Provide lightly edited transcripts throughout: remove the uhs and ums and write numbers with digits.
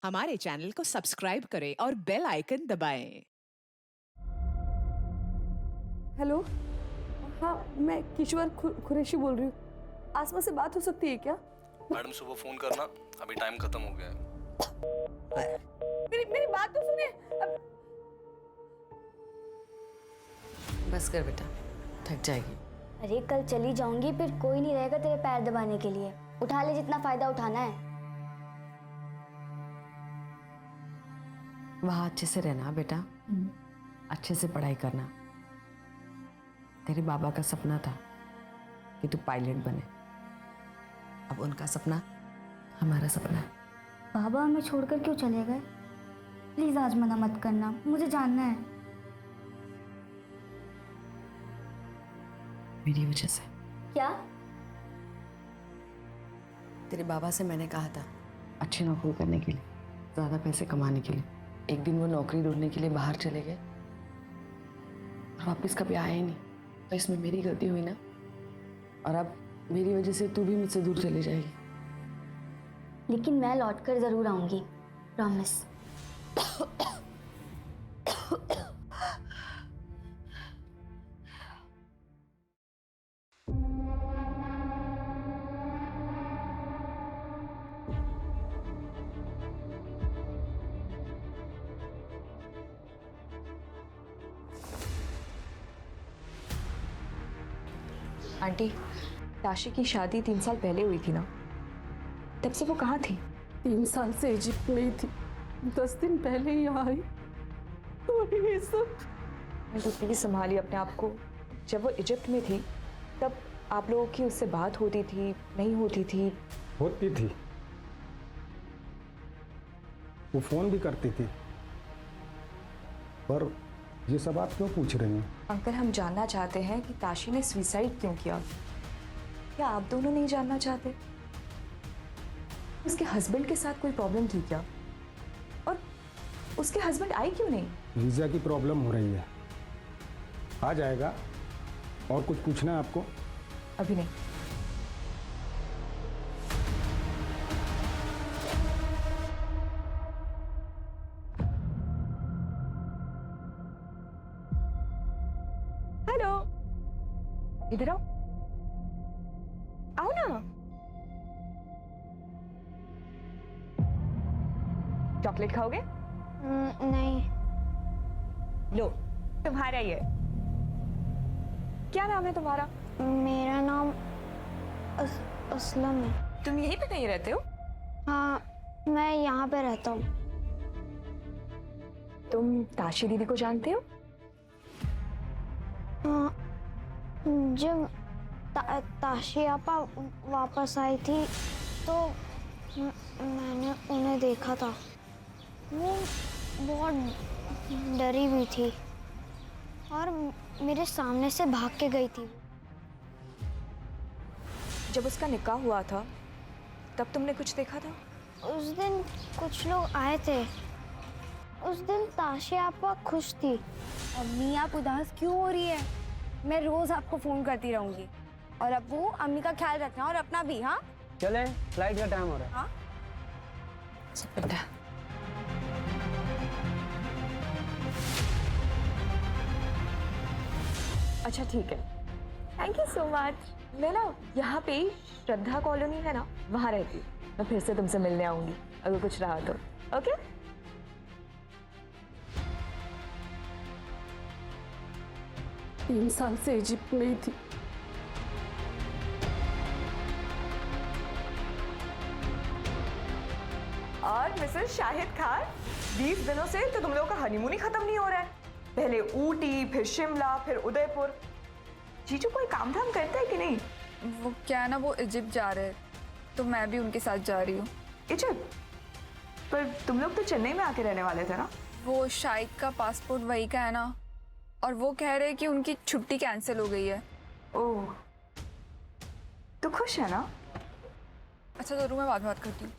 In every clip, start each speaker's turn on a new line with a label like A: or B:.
A: हमारे चैनल को सब्सक्राइब करें और बेल आइकन दबाएं।
B: हेलो, हाँ मैं किशोर कुरैशी बोल रही हूँ। आसमा से बात हो सकती है क्या?
C: मैडम सुबह फोन करना, अभी टाइम खत्म हो गया है।
B: मेरी बात तो सुनिए।
D: बस कर बेटा, थक जाएगी।
E: अरे कल चली जाऊंगी, फिर कोई नहीं रहेगा तेरे पैर दबाने के लिए। उठा ले जितना फायदा उठाना है।
D: वहाँ अच्छे से रहना बेटा, अच्छे से पढ़ाई करना। तेरे बाबा का सपना था कि तू पायलट बने, अब उनका सपना हमारा सपना है।
E: बाबा हमें छोड़कर क्यों चले गए? प्लीज आज मना मत करना, मुझे जानना है।
D: मेरी वजह से।
E: क्या?
D: तेरे बाबा से मैंने कहा था अच्छी नौकरी करने के लिए, ज्यादा पैसे कमाने के लिए। एक दिन वो नौकरी ढूंढने के लिए बाहर चले गए और वापस कभी आए ही नहीं। तो इसमें मेरी गलती हुई ना, और अब मेरी वजह से तू भी मुझसे दूर चली जाएगी।
E: लेकिन मैं लौटकर जरूर आऊंगी, प्रॉमिस।
F: आंटी, ताशी की शादी 3 साल पहले हुई थी ना, तब से वो कहाँ थी?
B: 3 साल से इजिप्ट में ही थी, 10 दिन पहले ही यहाँ आई। और ये सब
F: तो प्लीज संभालिए अपने आप को। जब वो इजिप्ट में थी तब आप लोगों की उससे बात होती थी, नहीं होती थी?
G: होती थी, वो फोन भी करती थी। पर ये सब आप क्यों पूछ रही हैं?
F: अंकल, हम जानना चाहते हैं कि ताशी ने सुसाइड क्यों किया। क्या आप दोनों नहीं जानना चाहते? उसके हस्बैंड के साथ कोई प्रॉब्लम थी क्या? और उसके हस्बैंड आई क्यों नहीं?
G: वीजा की प्रॉब्लम हो रही है, आ जाएगा। और कुछ पूछना है आपको?
F: अभी नहीं। हेलो, इधर आओ, आओ ना। चॉकलेट खाओगे?
E: नहीं।
F: लो, तुम्हारा ये। क्या नाम है तुम्हारा?
E: मेरा नाम असलम है।
F: तुम यहीं पे कहीं रहते हो?
E: हाँ, मैं यहाँ पे रहता हूँ।
F: तुम ताशी दीदी को जानते हो?
E: हाँ, जब ताशी आपा वापस आई थी तो मैंने उन्हें देखा था। वो बहुत डरी हुई थी और मेरे सामने से भाग के गई थी।
F: जब उसका निकाह हुआ था तब तुमने कुछ देखा था?
E: उस दिन कुछ लोग आए थे। उस दिन ताशी आपा खुश थी।
H: अम्मी आप उदास क्यों हो रही है? मैं रोज आपको फोन करती रहूंगी। और अब्बू, अम्मी का ख्याल रखना और अपना भी। हाँ
I: चले, फ्लाइट का टाइम हो रहा है।
H: हाँ
D: बेटा
F: अच्छा ठीक है, थैंक यू सो मच। मैं ना यहाँ पे ही श्रद्धा कॉलोनी है ना, वहाँ रहती हूँ। मैं फिर से तुमसे मिलने आऊंगी अगर कुछ रहा तो। ओके?
B: 3 साल से इजिप्ट में ही थी।
F: और मिसेस शाहिद खान, 20 दिनों से तो तुम लोगों का हनीमून ही खत्म नहीं हो रहा है। पहले ऊटी, फिर शिमला, फिर उदयपुर। जीजू कोई काम धाम करता है कि नहीं?
J: वो क्या है ना, वो इजिप्ट जा रहे हैं तो मैं भी उनके साथ जा रही हूँ।
F: इजिप्ट? पर तुम लोग तो चेन्नई में आके रहने वाले थे ना?
J: वो शाहिद का पासपोर्ट वही का है ना, और वो कह रहे हैं कि उनकी छुट्टी कैंसिल हो गई है।
F: ओह, तो खुश है ना?
J: अच्छा जरूर, मैं बाद में बात करती हूँ।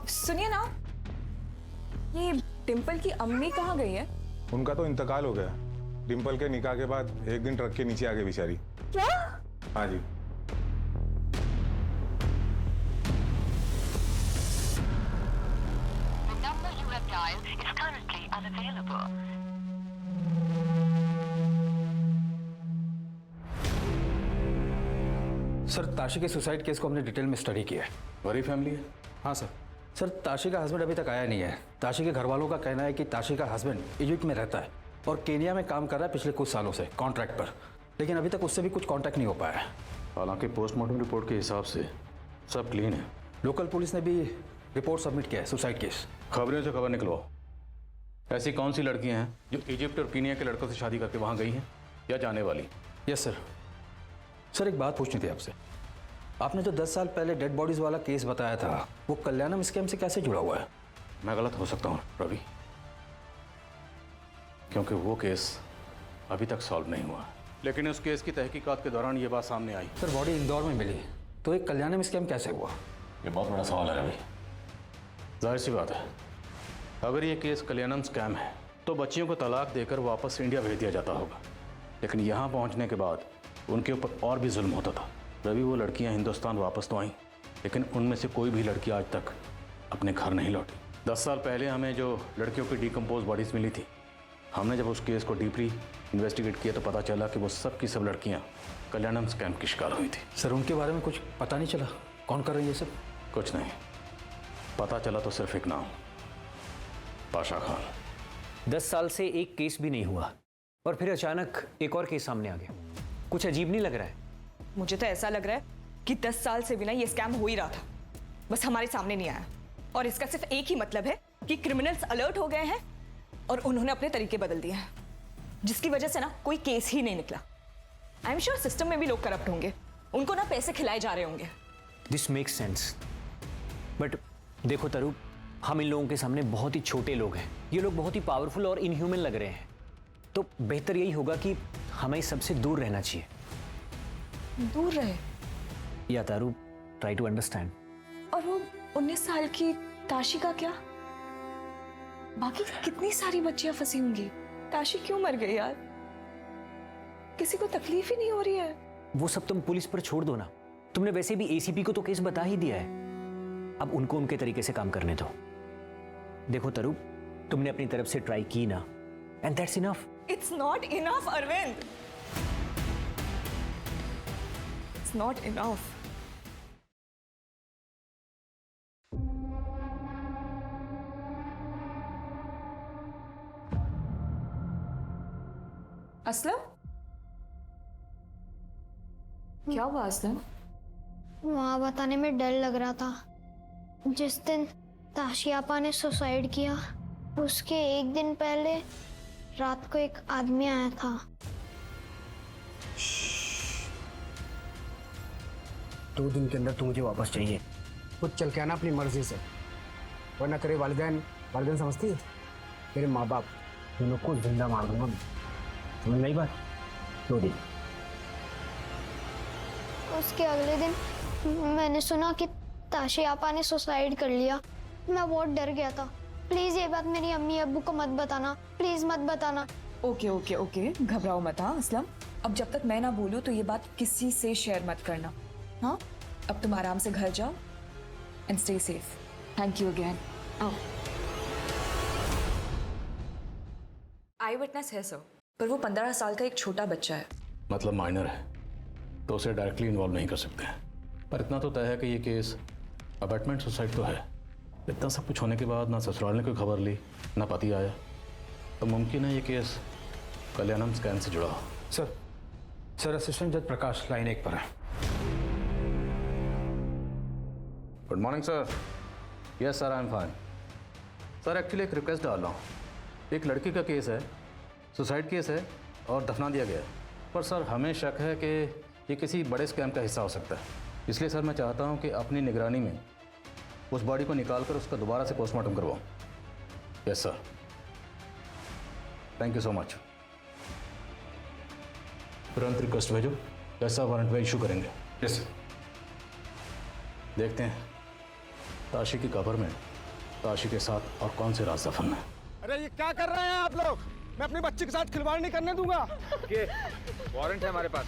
F: सुनिए ना, ये डिम्पल की अम्मी कहाँ गई है?
K: उनका तो इंतकाल हो गया। डिम्पल के निकाह के बाद एक दिन ट्रक के नीचे आ गई बेचारी।
F: क्या?
K: हाँ जी।
L: सर, ताशी के सुसाइड केस को हमने डिटेल में स्टडी किया है।
K: बड़ी फैमिली है।
L: हाँ सर। सर, ताशी का हस्बैंड अभी तक आया नहीं है। ताशी के घर वालों का कहना है कि ताशी का हस्बैंड इजिप्ट में रहता है और केनिया में काम कर रहा है पिछले कुछ सालों से कॉन्ट्रैक्ट पर, लेकिन अभी तक उससे भी कुछ कॉन्टैक्ट नहीं हो पाया है।
M: हालांकि पोस्टमार्टम रिपोर्ट के हिसाब से सब क्लीन है।
L: लोकल पुलिस ने भी रिपोर्ट सबमिट किया है सुसाइड केस।
M: खबरों से खबर निकलवाओ। ऐसी कौन सी लड़कियां हैं जो इजिप्ट और कीनिया के लड़कों से शादी करके वहां गई हैं या जाने वाली?
L: Yes sir. सर, एक बात पूछनी थी आपसे। आपने जो 10 साल पहले डेड बॉडीज वाला केस बताया था, वो कल्याणम स्कैम से कैसे जुड़ा हुआ है?
M: मैं गलत हो सकता हूँ रवि, क्योंकि वो केस अभी तक सॉल्व नहीं हुआ, लेकिन उस केस की तहकीकात के दौरान ये बात सामने आई।
L: सर, बॉडी इंदौर में मिली, तो एक कल्याणम स्कैम कैसे हुआ?
M: ये बहुत बड़ा सवाल है रवि। जाहिर सी बात है, अगर ये केस कल्याणम स्कैम है तो बच्चियों को तलाक देकर वापस इंडिया भेज दिया जाता होगा, लेकिन यहाँ पहुँचने के बाद उनके ऊपर और भी जुल्म होता था। रवि, वो लड़कियाँ हिंदुस्तान वापस तो आईं, लेकिन उनमें से कोई भी लड़की आज तक अपने घर नहीं लौटी। 10 साल पहले हमें जो लड़कियों की डिकम्पोज बॉडीज मिली थी, हमने जब उस केस को डीपली इन्वेस्टिगेट किया तो पता चला कि वो सब की सब लड़कियाँ कल्याणम स्कैम की शिकार हुई थी।
L: सर, उनके बारे में कुछ पता नहीं चला? कौन कर रही है ये सब?
M: कुछ नहीं पता चला, तो सिर्फ एक नाम, पाशा खान।
N: 10 साल से एक केस भी नहीं हुआ और फिर अचानक एक और केस सामने आ गया। कुछ अजीब नहीं लग रहा है?
F: मुझे तो ऐसा लग रहा है कि 10 साल से भी ना ये स्कैम हो ही रहा था, बस हमारे सामने नहीं आया। और इसका सिर्फ एक ही मतलब है कि क्रिमिनल्स अलर्ट हो गए हैं और उन्होंने अपने तरीके बदल दिए हैं, जिसकी वजह से ना कोई केस ही नहीं निकला। आई एम श्योर सिस्टम में भी लोग करप्ट होंगे, उनको ना पैसे खिलाए जा रहे होंगे।
N: This makes sense. बट देखो तरु, हम इन लोगों के सामने बहुत ही छोटे लोग हैं। ये लोग बहुत ही पावरफुल और इनह्यूमन लग रहे हैं, तो बेहतर यही होगा कि हमें सबसे दूर रहना चाहिए।
F: दूर रहे?
N: या तारू, ट्राई टू अंडरस्टैंड।
F: और वो 19 साल की ताशी का क्या? बाकी कितनी सारी बच्चियां फंसी होंगी। ताशी क्यों मर गई यार? किसी को तकलीफ ही नहीं हो रही है।
N: वो सब तुम पुलिस पर छोड़ दो ना। तुमने वैसे भी एसीपी को तो केस बता ही दिया है, अब उनको उनके तरीके से काम करने दो। देखो तरु, तुमने अपनी तरफ से ट्राई की ना, and that's enough.
F: It's not enough Arvind, it's not enough. Aslam, क्या हुआ असलम?
E: वहाँ बताने में डर लग रहा था। जिस दिन ताशियापा ने सुसाइड किया, उसके एक दिन पहले रात को एक आदमी आया था।
I: 2 दिन के अंदर तू मुझे वापस चाहिए। खुद चल के आना अपनी मर्जी से, वरना तेरे वालिदैन समझती है, तेरे माँ बाप दोनों को जिंदा मार दूंगा। समझ नहीं बात? 2 दिन।
E: उसके अगले दिन मैंने सुना कि ताशियापा ने सुसाइड कर लिया। मैं बहुत डर गया था। प्लीज ये बात मेरी अम्मी अब्बू को मत बताना, प्लीज मत बताना।
F: ओके ओके ओके, घबराओ मत। हाँ असलम, अब जब तक मैं ना बोलूँ तो ये बात किसी से शेयर मत करना। हाँ, अब तुम आराम से घर जाओ and stay safe. Thank you again. आओ। आई विटनेस है सर, पर वो 15 साल का एक छोटा बच्चा है।
M: मतलब माइनर है, तो उसे डायरेक्टली इन्वॉल्व नहीं कर सकते हैं, पर इतना तो तय है कि ये केस अबैटमेंट सुसाइड तो है। इतना सब कुछ होने के बाद ना ससुराल ने कोई खबर ली, ना पति आया, तो मुमकिन है ये केस कल्याणम स्कैम से जुड़ा हो।
L: सर असिस्टेंट जज प्रकाश लाइन 1 पर है।
M: Good morning sir. Yes sir, I am fine. Sir actually एक रिक्वेस्ट डाल रहा हूँ। एक लड़की का केस है, सुसाइड केस है और दफना दिया गया है, पर सर हमें शक है कि ये किसी बड़े स्कैम का हिस्सा हो सकता है। इसलिए सर मैं चाहता हूँ कि अपनी निगरानी में उस बॉडी को निकाल कर उसका दोबारा से पोस्टमार्टम करवाऊँ। Yes sir, thank you so much. तुरंत रिक्वेस्ट भेजो, ऐसा वारंट में इशू करेंगे।
L: Yes sir.
M: देखते हैं ताशी की कब्र में ताशी के साथ और कौन से राज दफन है?
G: अरे ये क्या कर रहे हैं आप लोग? मैं अपनी बच्ची के साथ खिलवाड़ नहीं करने दूंगा।
L: ये वारंट है हमारे पास।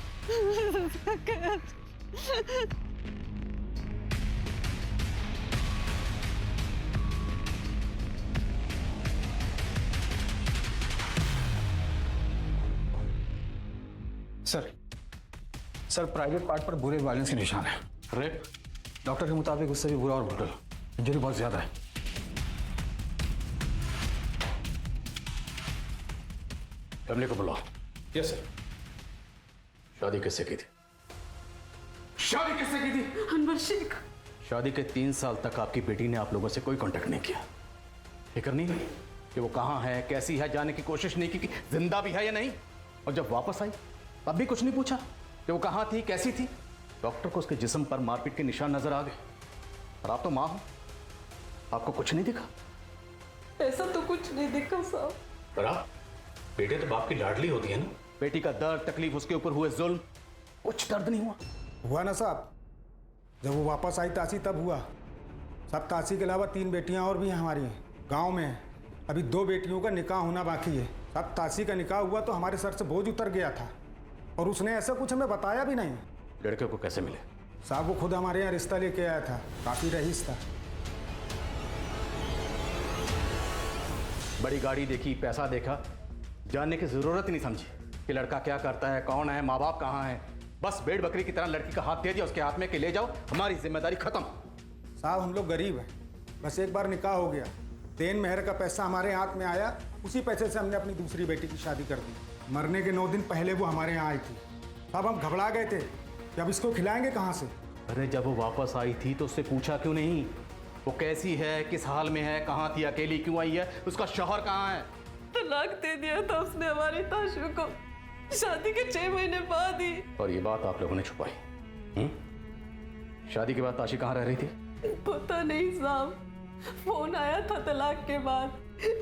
G: सर प्राइवेट पार्ट पर बुरे वायलेंस के निशान है।
M: रेप?
L: डॉक्टर के मुताबिक उससे भी बुरा और ब्रूटल, इंजरी बहुत ज्यादा है।
M: फैमिली को बुलाओ।
L: Yes sir.
M: शादी किससे की थी?
L: शादी किससे की थी?
B: अनवर शेख।
M: शादी के 3 साल तक आपकी बेटी ने आप लोगों से कोई कांटेक्ट नहीं किया। फिक्र नहीं कि वो कहाँ है, कैसी है, जाने की कोशिश नहीं की कि जिंदा भी है या नहीं। और जब वापस आई तब भी कुछ नहीं पूछा कि वो कहाँ थी, कैसी थी। डॉक्टर को उसके जिस्म पर मारपीट के निशान नजर आ गए। और आप तो मां हो, आपको कुछ नहीं दिखा?
B: ऐसा तो कुछ नहीं दिखा साहब।
M: पर आप बेटे तो बाप की लाडली होती है ना। बेटी का दर्द, तकलीफ, उसके ऊपर हुए जुल्म, कुछ दर्द नहीं हुआ?
G: हुआ ना साहब, जब वो वापस आई ताशी तब हुआ। सब ताशी के अलावा 3 बेटियां और भी हैं हमारी, गांव में हैं। अभी 2 बेटियों का निकाह होना बाकी है। सब ताशी का निकाह हुआ तो हमारे सर से बोझ उतर गया था, और उसने ऐसा कुछ हमें बताया भी नहीं।
M: लड़के को कैसे मिले?
G: साहब वो खुद हमारे यहाँ रिश्ता लेके आया था, काफ़ी रईस था।
M: बड़ी गाड़ी देखी, पैसा देखा, जानने की जरूरत ही नहीं समझी कि लड़का क्या करता है, कौन है, माँ बाप कहाँ है। बस भेड़ बकरी की तरह लड़की का हाथ दे दिया उसके हाथ में कि ले जाओ, हमारी जिम्मेदारी खत्म।
G: साहब हम लोग गरीब हैं, बस एक बार निकाह हो गया, देन मेहर का पैसा हमारे हाथ में आया, उसी पैसे से हमने अपनी दूसरी बेटी की शादी कर दी। मरने के 9 दिन पहले वो हमारे यहाँ आई थी। अब हम घबरा गए थे कि अब इसको खिलाएंगे कहाँ से।
M: अरे जब वो वापस आई थी तो उससे पूछा क्यों नहीं? वो कैसी है, किस हाल में है, कहाँ थी, अकेली क्यों आई है, उसका शौहर कहाँ है?
B: तलाक दे दिया था उसने हमारी ताशू को, शादी के 6 महीने बाद ही।
M: और ये बात आप लोगों ने छुपाई। शादी के बाद ताशी कहाँ रह रही थी?
B: पता नहीं साहब, फोन आया था तलाक के बाद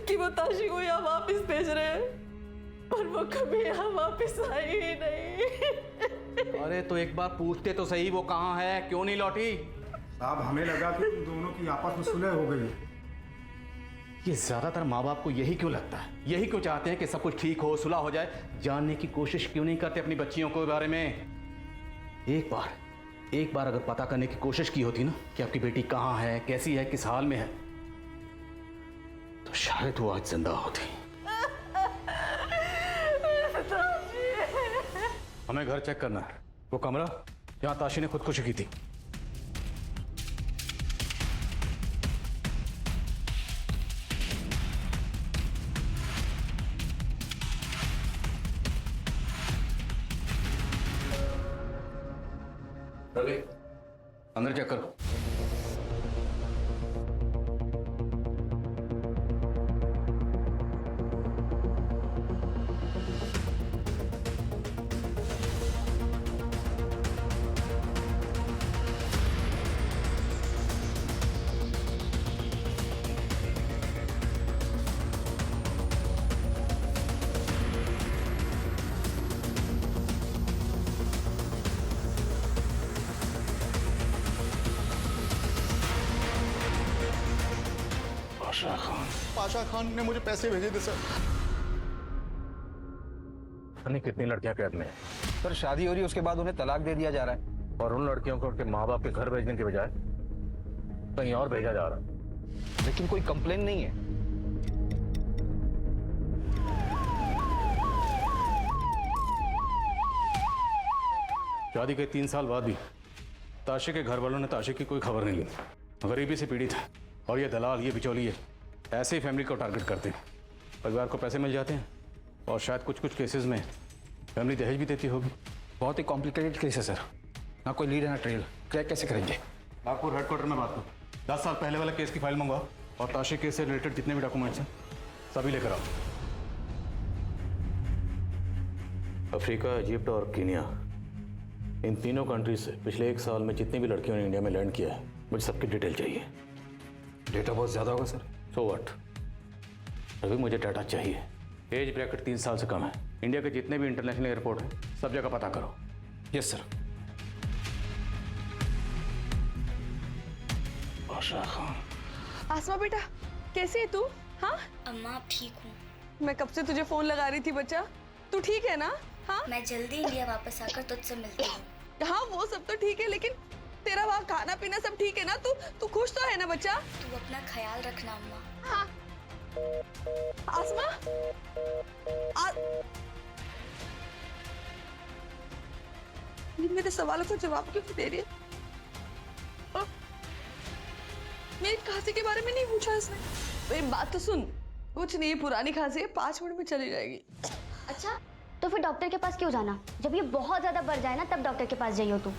B: कि वो ताशी को यहाँ वापस भेज रहे हैं, पर वो कभी यहाँ वापस आई ही नहीं।
M: अरे तो एक बार पूछते तो सही, वो कहाँ है, क्यों नहीं लौटी?
G: साहब हमें लगा कि उन दोनों की आपस में सुलह हो गई है।
M: ये ज्यादातर माँ बाप को यही क्यों लगता है, यही क्यों चाहते हैं कि सब कुछ ठीक हो, सुलह हो जाए? जानने की कोशिश क्यों नहीं करते अपनी बच्चियों के बारे में? एक बार अगर पता करने की कोशिश की होती ना कि आपकी बेटी कहाँ है, कैसी है, किस हाल में है, तो शायद वो आज जिंदा होती। हमें घर चेक करना है, वो कमरा जहां ताशी ने खुदकुशी की थी। रवि, अंदर चेक करो।
K: पाशा खान ने मुझे पैसे भेजे थे सर।
M: नहीं, कितनी लड़कियां कैद में हैं?
L: सर शादी हो रही है, उसके बाद उन्हें तलाक दे दिया जा रहा है।
M: और उन लड़कियों को उनके माँ बाप के घर भेजने के बजाय कहीं और भेजा जा रहा है।
L: लेकिन कोई कंप्लेन नहीं है।
M: शादी के 3 साल बाद भी ताशी के घर वालों ने ताशी की कोई खबर नहीं ली। गरीबी से पीड़ित है, और ये दलाल, ये बिचौलिए ऐसे ही फैमिली को टारगेट करते हैं। परिवार को पैसे मिल जाते हैं, और शायद कुछ केसेस में फैमिली दहेज भी देती होगी।
L: बहुत ही कॉम्प्लिकेटेड केस है सर, ना कोई लीड है ना ट्रेल, क्रैक कैसे करेंगे?
M: नागपुर हेडक्वार्टर में बात करो, 10 साल पहले वाला केस की फाइल मंगवाओ, और ताशी केस से रिलेटेड जितने भी डॉक्यूमेंट्स हैं सभी लेकर आओ। अफ्रीका, इजिप्ट और कीनिया, इन तीनों कंट्रीज से पिछले 1 साल में जितनी भी लड़कियों ने इंडिया में लैंड किया है, मुझे सबकी डिटेल चाहिए।
L: डेटा बहुत ज़्यादा होगा सर।
M: सो व्हाट, अभी मुझे डाटा चाहिए। एज ब्रैकेट 3 साल से कम है। इंडिया के जितने भी इंटरनेशनल एयरपोर्ट हैं सब जगह पता करो।
L: Yes sir.
M: पाशा खान।
J: आसमा बेटा,
B: कैसी है तू? हाँ
E: अम्मा ठीक हूँ।
B: मैं कब से तुझे फोन लगा रही थी बच्चा। तू ठीक है ना? हाँ
E: मैं जल्दी इंडिया वापस आकर तुझसे मिलती हूँ।
B: हाँ वो सब तो ठीक है, लेकिन तेरा वहाँ खाना पीना सब ठीक है ना? तू खुश तो है ना बच्चा?
E: तू अपना ख्याल रखना अम्मा।
B: हाँ। आसमा ये मेरे सवालों का जवाब क्यों दे रही है? और मेरी खांसी के बारे में नहीं पूछा इसने। मेरी बात तो सुन, कुछ नहीं, पुरानी खांसी है, 5 मिनट में चली जाएगी।
E: अच्छा तो फिर डॉक्टर के पास क्यों जाना? जब ये बहुत ज्यादा बढ़ जाए ना तब डॉक्टर के पास जाइयो तू।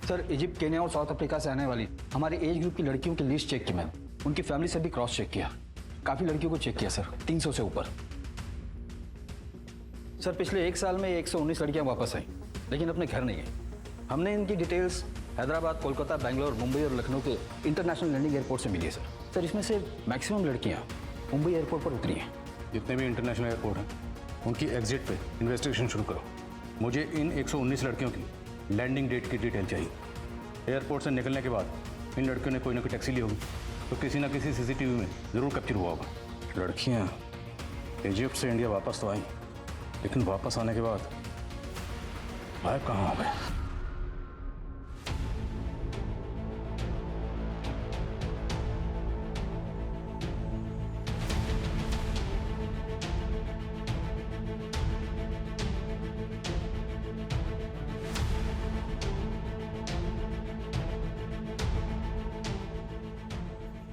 L: सर इजिप्ट, केन्या और साउथ अफ्रीका से आने वाली हमारे एज ग्रुप की लड़कियों की लिस्ट चेक की मैंने, उनकी फैमिली से भी क्रॉस चेक किया, काफ़ी लड़कियों को चेक किया सर, 300 से ऊपर। सर पिछले 1 साल में 119 लड़कियां वापस आई, लेकिन अपने घर नहीं गई। हमने इनकी डिटेल्स हैदराबाद, कोलकाता, बेंगलोर, मुंबई और लखनऊ के इंटरनेशनल लैंडिंग एयरपोर्ट से मिली है सर। इसमें से मैक्सिमम लड़कियाँ मुंबई एयरपोर्ट पर उतरी हैं।
M: जितने भी इंटरनेशनल एयरपोर्ट हैं उनकी एग्जिट पे इन्वेस्टिगेशन शुरू करो। मुझे इन 119 लड़कियों की लैंडिंग डेट की डिटेल चाहिए। एयरपोर्ट से निकलने के बाद इन लड़कियों ने कोई ना कोई टैक्सी ली होगी, तो किसी ना किसी सीसीटीवी में ज़रूर कैप्चर हुआ होगा। लड़कियाँ इजिप्ट से इंडिया वापस तो आई, लेकिन वापस आने के बाद गायब कहाँ हो गए?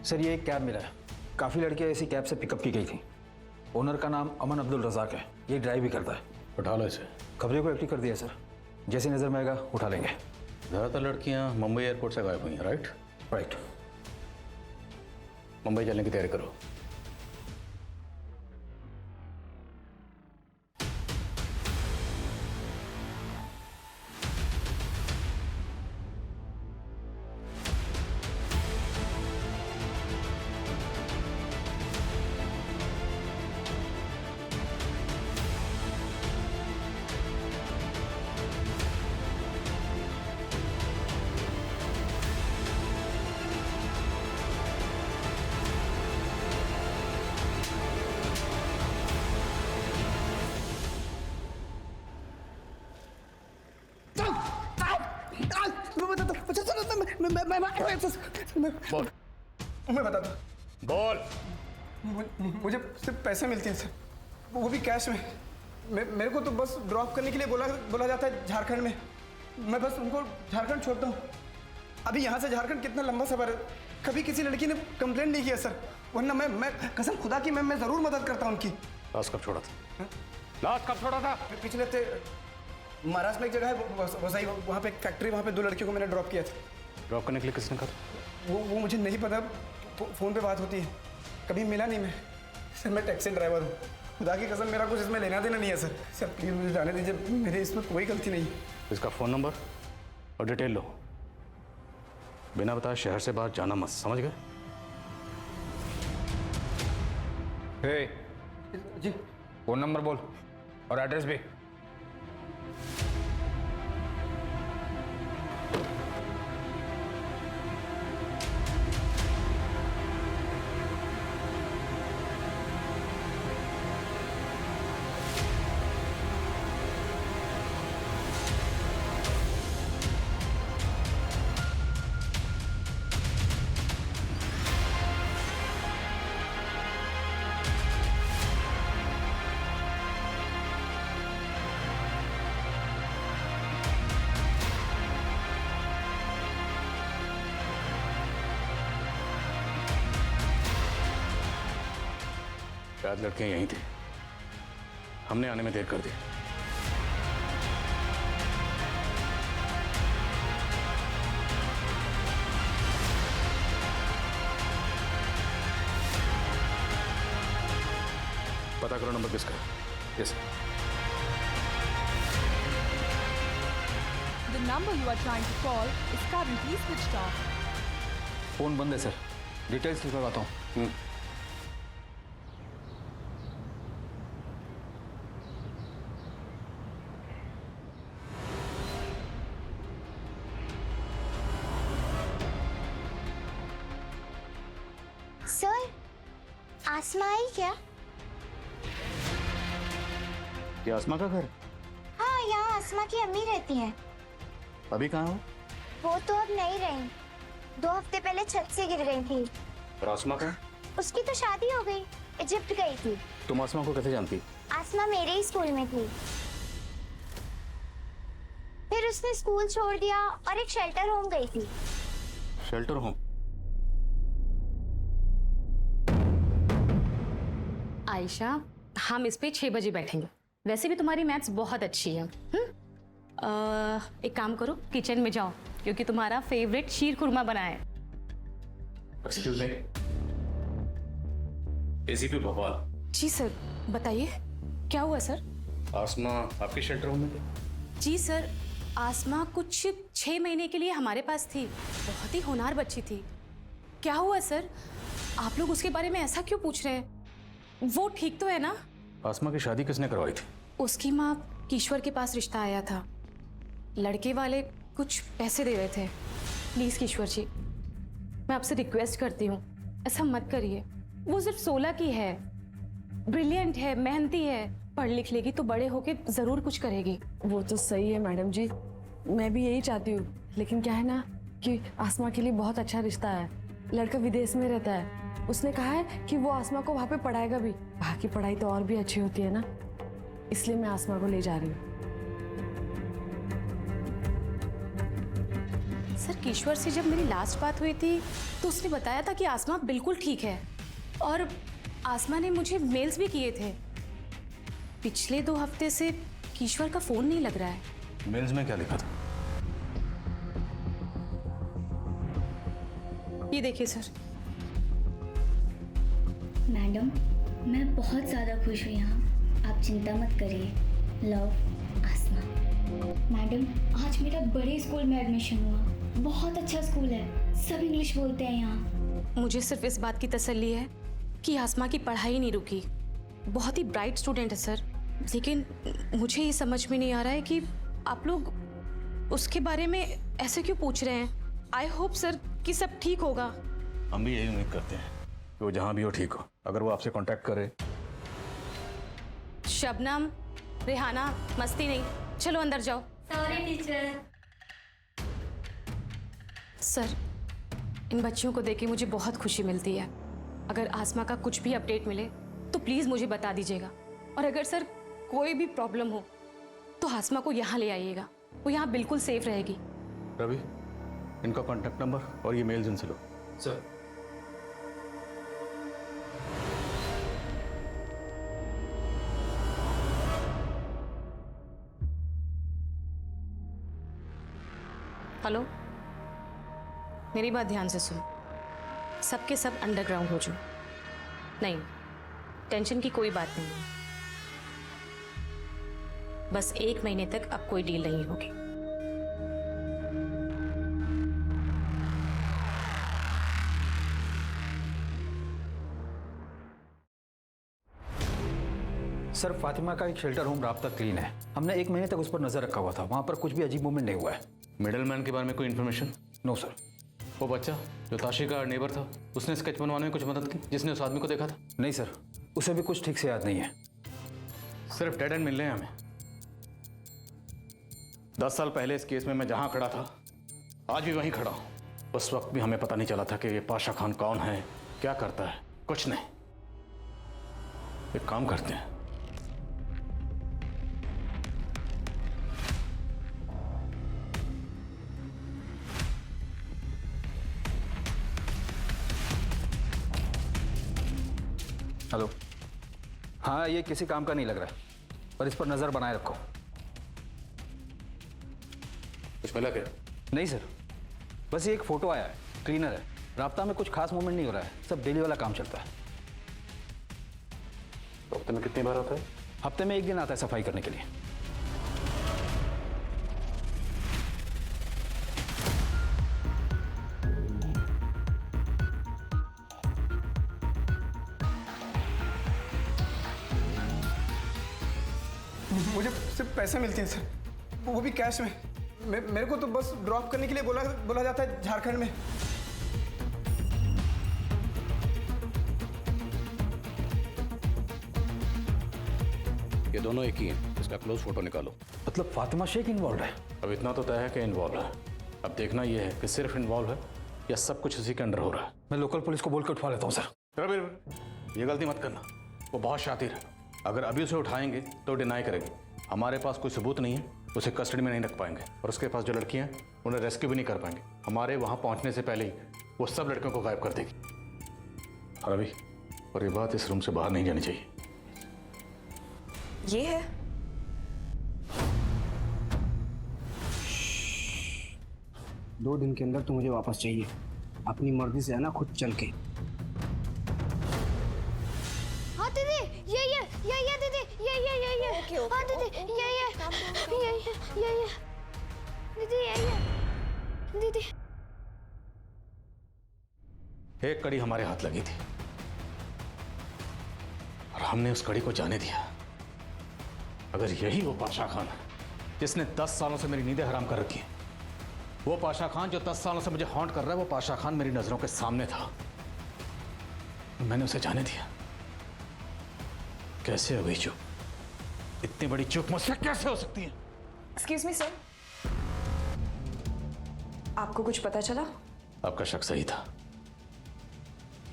L: सर ये एक कैब मिला है, काफ़ी लड़कियाँ इसी कैब से पिकअप की गई थी। ओनर का नाम अमन अब्दुल रज़ाक है, ये ड्राइव भी करता है।
M: उठा लो इसे।
L: खबरें को एक्टिव कर दिया सर, जैसी नज़र में आएगा उठा लेंगे।
M: ज़्यादातर लड़कियाँ मुंबई एयरपोर्ट से गायब हुई हैं, राइट?
L: राइट।
M: मुंबई चलने की तैयारी करो।
G: बोल। मैं बताता हूँ।
M: बोल।
G: मुझे सिर्फ पैसे मिलते हैं सर, वो भी कैश में। मेरे को तो बस ड्रॉप करने के लिए बोला जाता है झारखंड में। मैं बस उनको झारखंड छोड़ता हूँ। अभी यहाँ से झारखंड कितना लंबा सफर है। कभी किसी लड़की ने कंप्लेंट नहीं किया सर, वरना मैं कसम खुदा की मैं ज़रूर मदद करता हूँ उनकी।
M: लास्ट कब छोड़ा था? लास्ट कब छोड़ा था?
G: पिछले हफ्ते महाराष्ट्र में एक जगह है वसई, वहाँ पे एक फैक्ट्री, वहाँ पे 2 लड़कियों को मैंने ड्रॉप किया था।
M: ड्रॉप करने के लिए किसने कहा?
G: वो मुझे नहीं पता, फ़ोन पे बात होती है, कभी मिला नहीं मैं सर। मैं टैक्सी ड्राइवर हूँ, खुदा की कसम मेरा कुछ इसमें लेना देना नहीं है सर। सर प्लीज़ मुझे जाने दीजिए, मेरे इसमें कोई गलती नहीं।
M: इसका फ़ोन नंबर और डिटेल लो, बिना बताए शहर से बाहर जाना मत, समझ गए?
I: जी फ़ोन नंबर बोल और एड्रेस भी।
M: शायद लड़कियां यहीं थी, हमने आने में देर कर दी। पता करो नंबर किसका है। Yes.
J: The number you are trying to call is currently switched off.
L: Phone बंद है सर, डिटेल्स लिखवाता हूँ।
E: सर, आसमा आई क्या?
M: क्या आसमा का घर?
E: हाँ, यहाँ आसमा की अम्मी रहती हैं।
M: अभी कहाँ हो?
E: वो तो अब नहीं रही, 2 हफ्ते पहले छत से गिर गई थी।
M: और आसमा का?
E: उसकी तो शादी हो गई, इजिप्ट गई थी।
M: तुम आसमा को कैसे जानती?
E: आसमा मेरे ही स्कूल में थी, फिर उसने स्कूल छोड़ दिया और एक शेल्टर होम गई थी।
M: Shelter home?
O: आयशा, हम इस पे 6 बजे बैठेंगे। वैसे भी तुम्हारी मैथ्स बहुत अच्छी है। एक काम करो, किचन में जाओ, क्योंकि तुम्हारा फेवरेट शीर खुरमा बना है।
M: Excuse me, ACP Bhopal.
O: जी सर, बताइए क्या हुआ सर?
M: आसमा आपके शेल्टर होम में थी?
O: जी सर, आसमा कुछ 6 महीने के लिए हमारे पास थी। बहुत ही होनहार बच्ची थी। क्या हुआ सर? आप लोग उसके बारे में ऐसा क्यों पूछ रहे हैं? वो ठीक तो है ना?
M: आसमा की शादी किसने करवाई थी?
O: उसकी माँ किश्वर के पास रिश्ता आया था। लड़के वाले कुछ पैसे दे रहे थे। प्लीज किश्वर जी, मैं आपसे रिक्वेस्ट करती हूँ, ऐसा मत करिए। वो सिर्फ 16 की है, ब्रिलियंट है, मेहनती है, पढ़ लिख लेगी तो बड़े होके जरूर कुछ करेगी।
D: वो तो सही है मैडम जी, मैं भी यही चाहती हूँ, लेकिन क्या है ना कि आसमा के लिए बहुत अच्छा रिश्ता है। लड़का विदेश में रहता है, उसने कहा है कि वो आसमा को वहाँ पे पढ़ाएगा भी। वहाँ की पढ़ाई तो और भी अच्छी होती है ना, इसलिए मैं आसमा को ले जा रही हूँ।
O: सर, किश्वर से जब मेरी लास्ट बात हुई थी तो उसने बताया था कि आसमा बिल्कुल ठीक है, और आसमा ने मुझे मेल्स भी किए थे। पिछले 2 हफ्ते से किश्वर का फोन नहीं लग रहा है।
M: मेल्स में क्या लिखा था?
O: ये देखिए सर।
P: मैडम, मैं बहुत ज़्यादा खुश हूँ यहाँ, आप चिंता मत करिए। लव, आसमा। मैडम, आज मेरा बड़े स्कूल में एडमिशन हुआ, बहुत अच्छा स्कूल है, सब इंग्लिश बोलते हैं यहाँ।
O: मुझे सिर्फ इस बात की तसल्ली है कि आसमा की पढ़ाई नहीं रुकी। बहुत ही ब्राइट स्टूडेंट है सर, लेकिन मुझे ये समझ में नहीं आ रहा है कि आप लोग उसके बारे में ऐसे क्यों पूछ रहे हैं। आई होप सर कि सब ठीक होगा।
M: हम भी यही उम्मीद करते हैं कि वो जहाँ भी हो ठीक हो। अगर वो आपसे कांटेक्ट करे।
O: शबनम, रेहाना, मस्ती नहीं, चलो अंदर जाओ।
P: Sorry teacher.
O: सर, इन बच्चियों को देख के मुझे बहुत खुशी मिलती है। अगर आसमा का कुछ भी अपडेट मिले तो प्लीज़ मुझे बता दीजिएगा, और अगर सर कोई भी प्रॉब्लम हो तो आसमा को यहाँ ले आइएगा, वो यहाँ बिल्कुल सेफ रहेगी।
M: रवि, इनका कांटेक्ट नंबर और ये मेल्स इनसे लो।
L: सर।
O: हेलो, मेरी बात ध्यान से सुन। सबके सब अंडरग्राउंड हो जाओ। नहीं, टेंशन की कोई बात नहीं है। बस 1 महीने तक अब कोई डील नहीं होगी।
L: सर, फातिमा का एक शेल्टर होम राब्ता क्लीन है। हमने 1 महीने तक उस पर नजर रखा हुआ था, वहां पर कुछ भी अजीब मूवमेंट नहीं हुआ है।
M: मिडलमैन के बारे में कोई इन्फॉर्मेशन?
L: No sir.
M: वो बच्चा जो ताशी का नेबर था, उसने स्केच बनवाने में कुछ मदद की, जिसने उस आदमी को देखा था?
L: नहीं सर, उसे भी कुछ ठीक से याद नहीं है।
M: सिर्फ डेड एंड मिल रहे हैं हमें। 10 साल पहले इस केस में मैं जहां खड़ा था, आज भी वहीं खड़ा हूं। उस वक्त भी हमें पता नहीं चला था कि ये पाशा खान कौन है, क्या करता है, कुछ नहीं। एक काम करते हैं,
L: हेलो। हाँ, ये किसी काम का नहीं लग रहा है, पर इस पर नजर बनाए रखो।
M: कुछ मिला क्या?
L: नहीं सर, बस ये एक फोटो आया है, क्लीनर है। राब्ता में कुछ खास मूवमेंट नहीं हो रहा है, सब डेली वाला काम चलता है।
M: तो हफ्ते में कितनी बार आता है?
L: हफ्ते में 1 दिन आता है सफाई करने के लिए।
I: मुझे सिर्फ पैसे मिलते हैं सर, वो भी कैश में। मेरे को तो बस ड्रॉप करने के लिए बोला जाता है झारखंड में।
M: ये दोनों एक ही हैं, इसका क्लोज फोटो निकालो।
L: मतलब फातिमा शेख इन्वॉल्व है?
M: अब इतना तो तय है कि इन्वॉल्व है। अब देखना यह है कि सिर्फ इन्वॉल्व है या सब कुछ उसी के अंडर हो रहा है।
L: मैं लोकल पुलिस को बोल के उठवा लेता हूँ सर।
M: ये गलती मत करना, वो बहुत शातिर है। अगर अभी उसे उठाएंगे तो डिनाई करेगी। हमारे पास कोई सबूत नहीं है, उसे कस्टडी में नहीं रख पाएंगे, और उसके पास जो लड़कियां हैं उन्हें रेस्क्यू भी नहीं कर पाएंगे। हमारे वहां पहुंचने से पहले ही वो सब लड़कियों को गायब कर देगी। और अभी और ये बात इस रूम से बाहर नहीं जानी चाहिए।
F: ये है
I: 2 दिन के अंदर तू मुझे वापस चाहिए, अपनी मर्जी से है ना, खुद चल के।
E: हाँ दीदी, ये दीदी, ये हाँ दीदी, ये दीदी, ये दीदी।
M: एक कड़ी हमारे हाथ लगी थी और हमने उस कड़ी को जाने दिया। अगर यही वो पाशा खान है जिसने 10 सालों से मेरी नींदें हराम कर रखी है, वो पाशा खान जो 10 सालों से मुझे हॉन्ट कर रहा है, वो पाशा खान मेरी नजरों के सामने था, मैंने उसे जाने दिया। कैसे हो गई चूक? इतनी बड़ी चूक मुझसे कैसे हो सकती है?
F: एक्सक्यूज मी सर, आपको कुछ पता चला?
M: आपका शक सही था,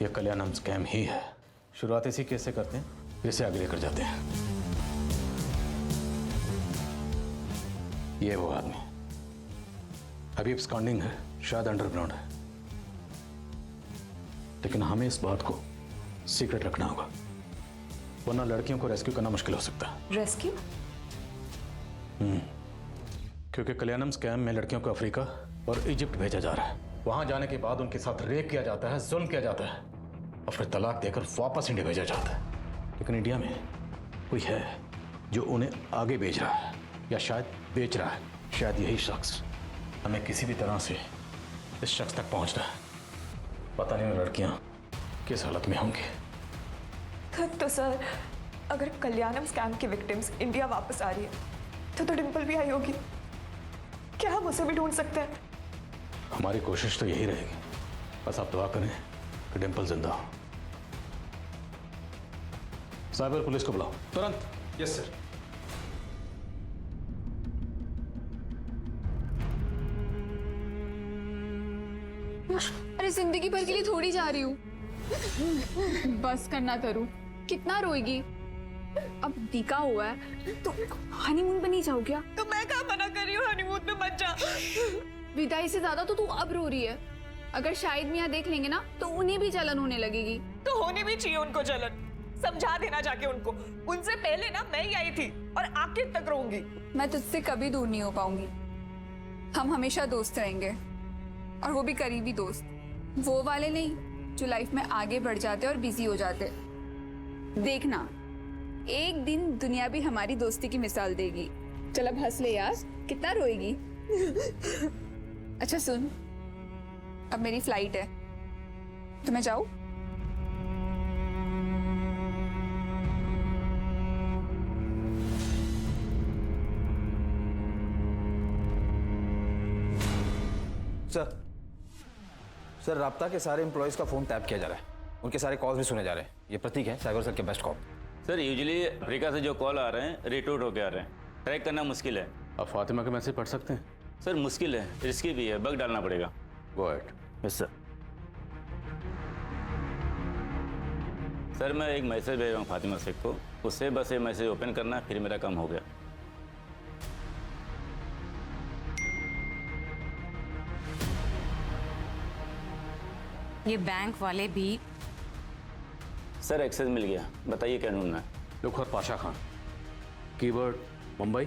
M: यह कल्याणम स्कैम ही है। शुरुआत इसी केस से करते हैं, फिर इसे आगे लेकर जाते हैं। ये वो आदमी अभी एब्सकॉन्डिंग है, शायद अंडरग्राउंड है, लेकिन हमें इस बात को सीक्रेट रखना होगा, वरना लड़कियों को रेस्क्यू करना मुश्किल हो सकता है।
F: रेस्क्यू?
M: क्योंकि कल्याणम स्कैम में लड़कियों को अफ्रीका और इजिप्ट भेजा जा रहा है। वहां जाने के बाद उनके साथ रेप किया जाता है, जुल्म किया जाता है, और फिर तलाक देकर वापस इंडिया भेजा जाता है। लेकिन इंडिया में कोई है जो उन्हें आगे भेज रहा है, या शायद बेच रहा है। शायद यही शख्स, हमें किसी भी तरह से इस शख्स तक पहुंचना है। पता नहीं वो लड़कियां किस हालत में होंगी।
F: तो सर, अगर कल्याणम स्कैम की विक्टिम्स इंडिया वापस आ रही है तो डिम्पल भी आई होगी। क्या हम उसे भी ढूंढ सकते हैं?
M: हमारी कोशिश तो यही रहेगी, बस आप दुआ करें कि डिम्पल जिंदा हो। साइबर पुलिस को बुलाओ तुरंत।
I: Yes sir.
J: अरे जिंदगी भर के लिए थोड़ी जा रही हूँ। बस करना तरू, कितना रोएगी? अब टीका हुआ है तो हनीमून पे नहीं जाओ क्या?
F: तो मैं क्या मना कर रही हूँ, हनीमून पे मत जा।
J: विदाई से ज्यादा तो तू अब रो रही है। अगर शाहिद मियाँ देख लेंगे ना तो उन्हें भी जलन होने लगेगी।
F: तो होनी भी चाहिए उनको जलन, समझा देना जाके उनको। उनसे पहले ना मैं ही आई थी और आखिर तक रहूंगी।
J: मैं तुझसे कभी दूर नहीं हो पाऊंगी, हम हमेशा दोस्त रहेंगे, और वो भी करीबी दोस्त, वो वाले नहीं जो लाइफ में आगे बढ़ जाते और बिजी हो जाते। देखना एक दिन दुनिया भी हमारी दोस्ती की मिसाल देगी। चल अब हंस ले यार, कितना रोएगी? अच्छा सुन, अब मेरी फ्लाइट है तो मैं जाऊं?
L: सर राब्ता के सारे एम्प्लॉयज़ का फ़ोन टैप किया जा रहा है, उनके सारे कॉल्स भी सुने जा रहे हैं। ये प्रतीक है साइबर सेल के best cop.
Q: Sir usually Africa से जो कॉल आ रहे हैं रिटूट होके आ रहे हैं, ट्रैक करना मुश्किल है।
M: आप फातिमा के मैसेज पढ़ सकते हैं?
Q: सर मुश्किल है, रिस्की भी है, बग डालना पड़ेगा।
M: Go ahead.
Q: Yes sir. Sir मैं एक मैसेज भेज रहा हूँ फातिमा शेख को, उससे बस ये मैसेज ओपन करना, फिर मेरा काम हो गया।
R: ये बैंक वाले भी।
Q: सर एक्सेस मिल गया, बताइए क्या ढूंढना है?
M: Look for Pasha Khan, keyword Mumbai,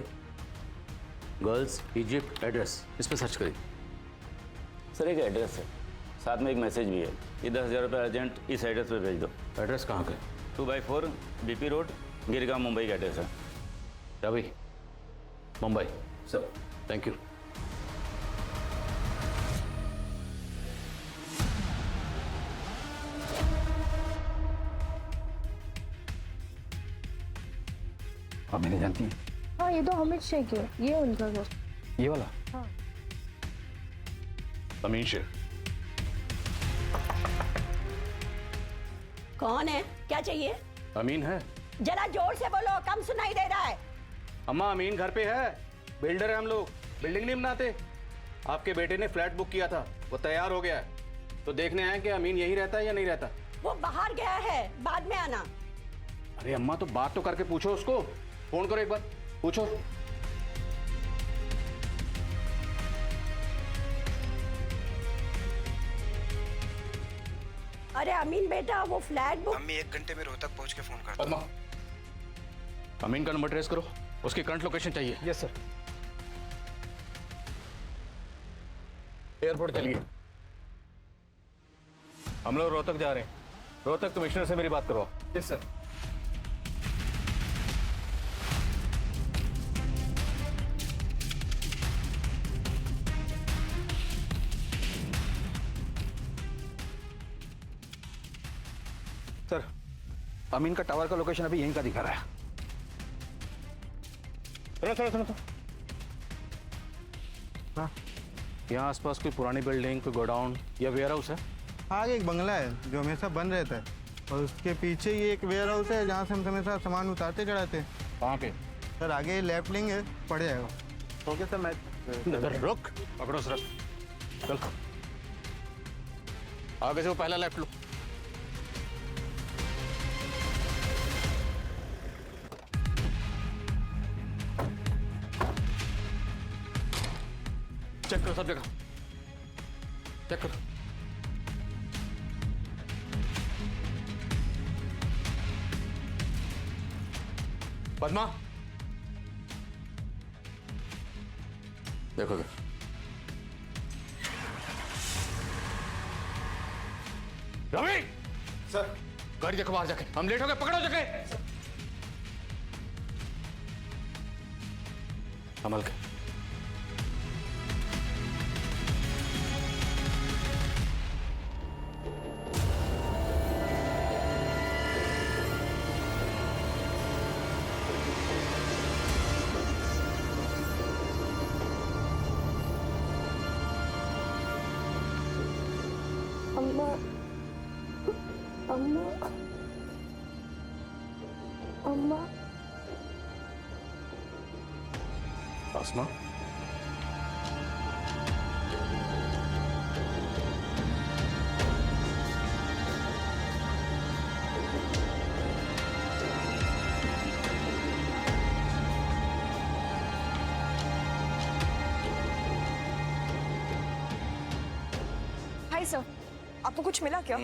M: girls, Egypt, address, इस पर सर्च करिए।
Q: सर एक एड्रेस है, साथ में एक मैसेज भी है। ये 10,000 रुपये अर्जेंट इस एड्रेस पे भेज दो।
M: एड्रेस कहाँ का?
Q: 2/4 BP रोड, गिरगांव, मुंबई का एड्रेस है।
M: Ravi, Mumbai.
Q: Sir
M: thank you.
L: आप मैंने जानती हैं
H: हाँ ये तो हामिद शेख है, ये उनका घर।
L: ये वाला?
H: हाँ।
M: अमीन शेख।
S: कौन है? क्या चाहिए?
M: अमीन है।
S: जरा जोर से बोलो, कम सुनाई दे रहा है।
M: अम्मा अमीन घर पे है, बिल्डर है हम लोग, बिल्डिंग नहीं बनाते। आपके बेटे ने फ्लैट बुक किया था, वो तैयार हो गया है, तो देखने आए कि अमीन यही रहता है या नहीं रहता।
S: वो बाहर गया है, बाद में आना।
M: अरे अम्मा तो बात तो करके पूछो उसको, फोन करो एक बार, पूछो।
S: अरे अमीन बेटा, वो फ्लैट बुक।
I: मम्मी 1 घंटे में रोहतक पहुंच के फोन कर।
M: पद्मा, अमीन का नंबर ट्रेस करो, उसकी करंट लोकेशन चाहिए।
L: Yes sir.
M: एयरपोर्ट चलिए, हम लोग रोहतक जा रहे हैं। रोहतक कमिश्नर से मेरी बात करो।
L: Yes sir. सर, अमीन का टावर का लोकेशन अभी यहीं का दिखा रहा है।
M: सुनो।
I: हाँ।
M: यहाँ आसपास कोई पुरानी बिल्डिंग, कोई गोडाउन या वेयर हाउस है?
T: आगे एक बंगला है जो हमेशा बंद रहता है, और उसके पीछे ये एक वेयर हाउस है जहाँ से हम हमेशा सामान उतारते चढ़ाते हैं।
M: कहाँ पे?
T: सर आगे लेफ्ट लिंग है, पड़ जाएगा। ओके सर, मैं
M: रुक, पकड़ो सर, चल आगे से वो पहला लेफ्ट लो। चेक करो सब जगह, चेक करो। पद्मा, देखो रवि
I: सर,
M: गाड़ी देखो बाहर जाके, हम लेट हो गए, पकड़ो जगह। संभल के।
E: अम्मा, अम्मा, अम्मा।
M: आसमा,
F: हाय सर, आपको कुछ मिला क्या?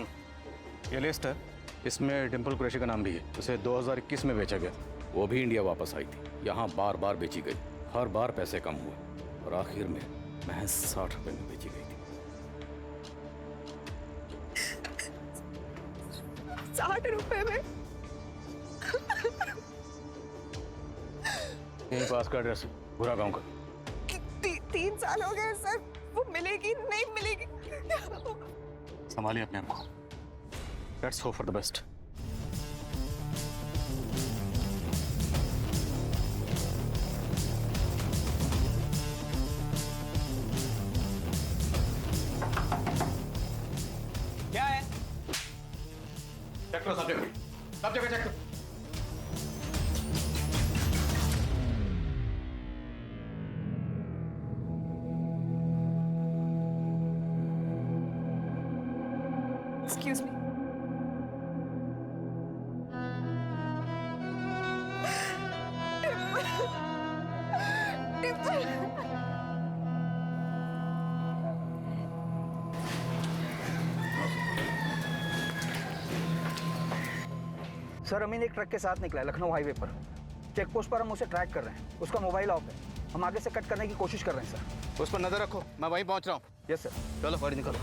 M: ये लिस्ट है, इसमें डिम्पल कुरैशी का नाम भी है। उसे 2021 में बेचा गया, वो भी इंडिया वापस आई थी। यहाँ बार बार बेची गई, हर बार पैसे कम हुए और आखिर में महज 60 रुपए में बेची गई थी।
F: 60 रुपए में?
M: यहीं पास का एड्रेस है, भूरा गांव का।
F: 3 साल हो गए सर, वो मिलेगी नहीं मिलेगी।
M: संभालिए अपने आप को। Let's hope for the best.
N: क्या है?
M: चेक करो सब जगह, सब जगह चेक करो।
F: Excuse me.
I: सर, अमीन एक ट्रक के साथ निकला है लखनऊ हाईवे पर। चेक पोस्ट पर हम उसे ट्रैक कर रहे हैं, उसका मोबाइल ऑफ है। हम आगे से कट करने की कोशिश कर रहे हैं सर।
M: उस पर नजर रखो, मैं वहीं पहुंच रहा हूँ।
I: Yes sir.
M: चलो गाड़ी निकलो।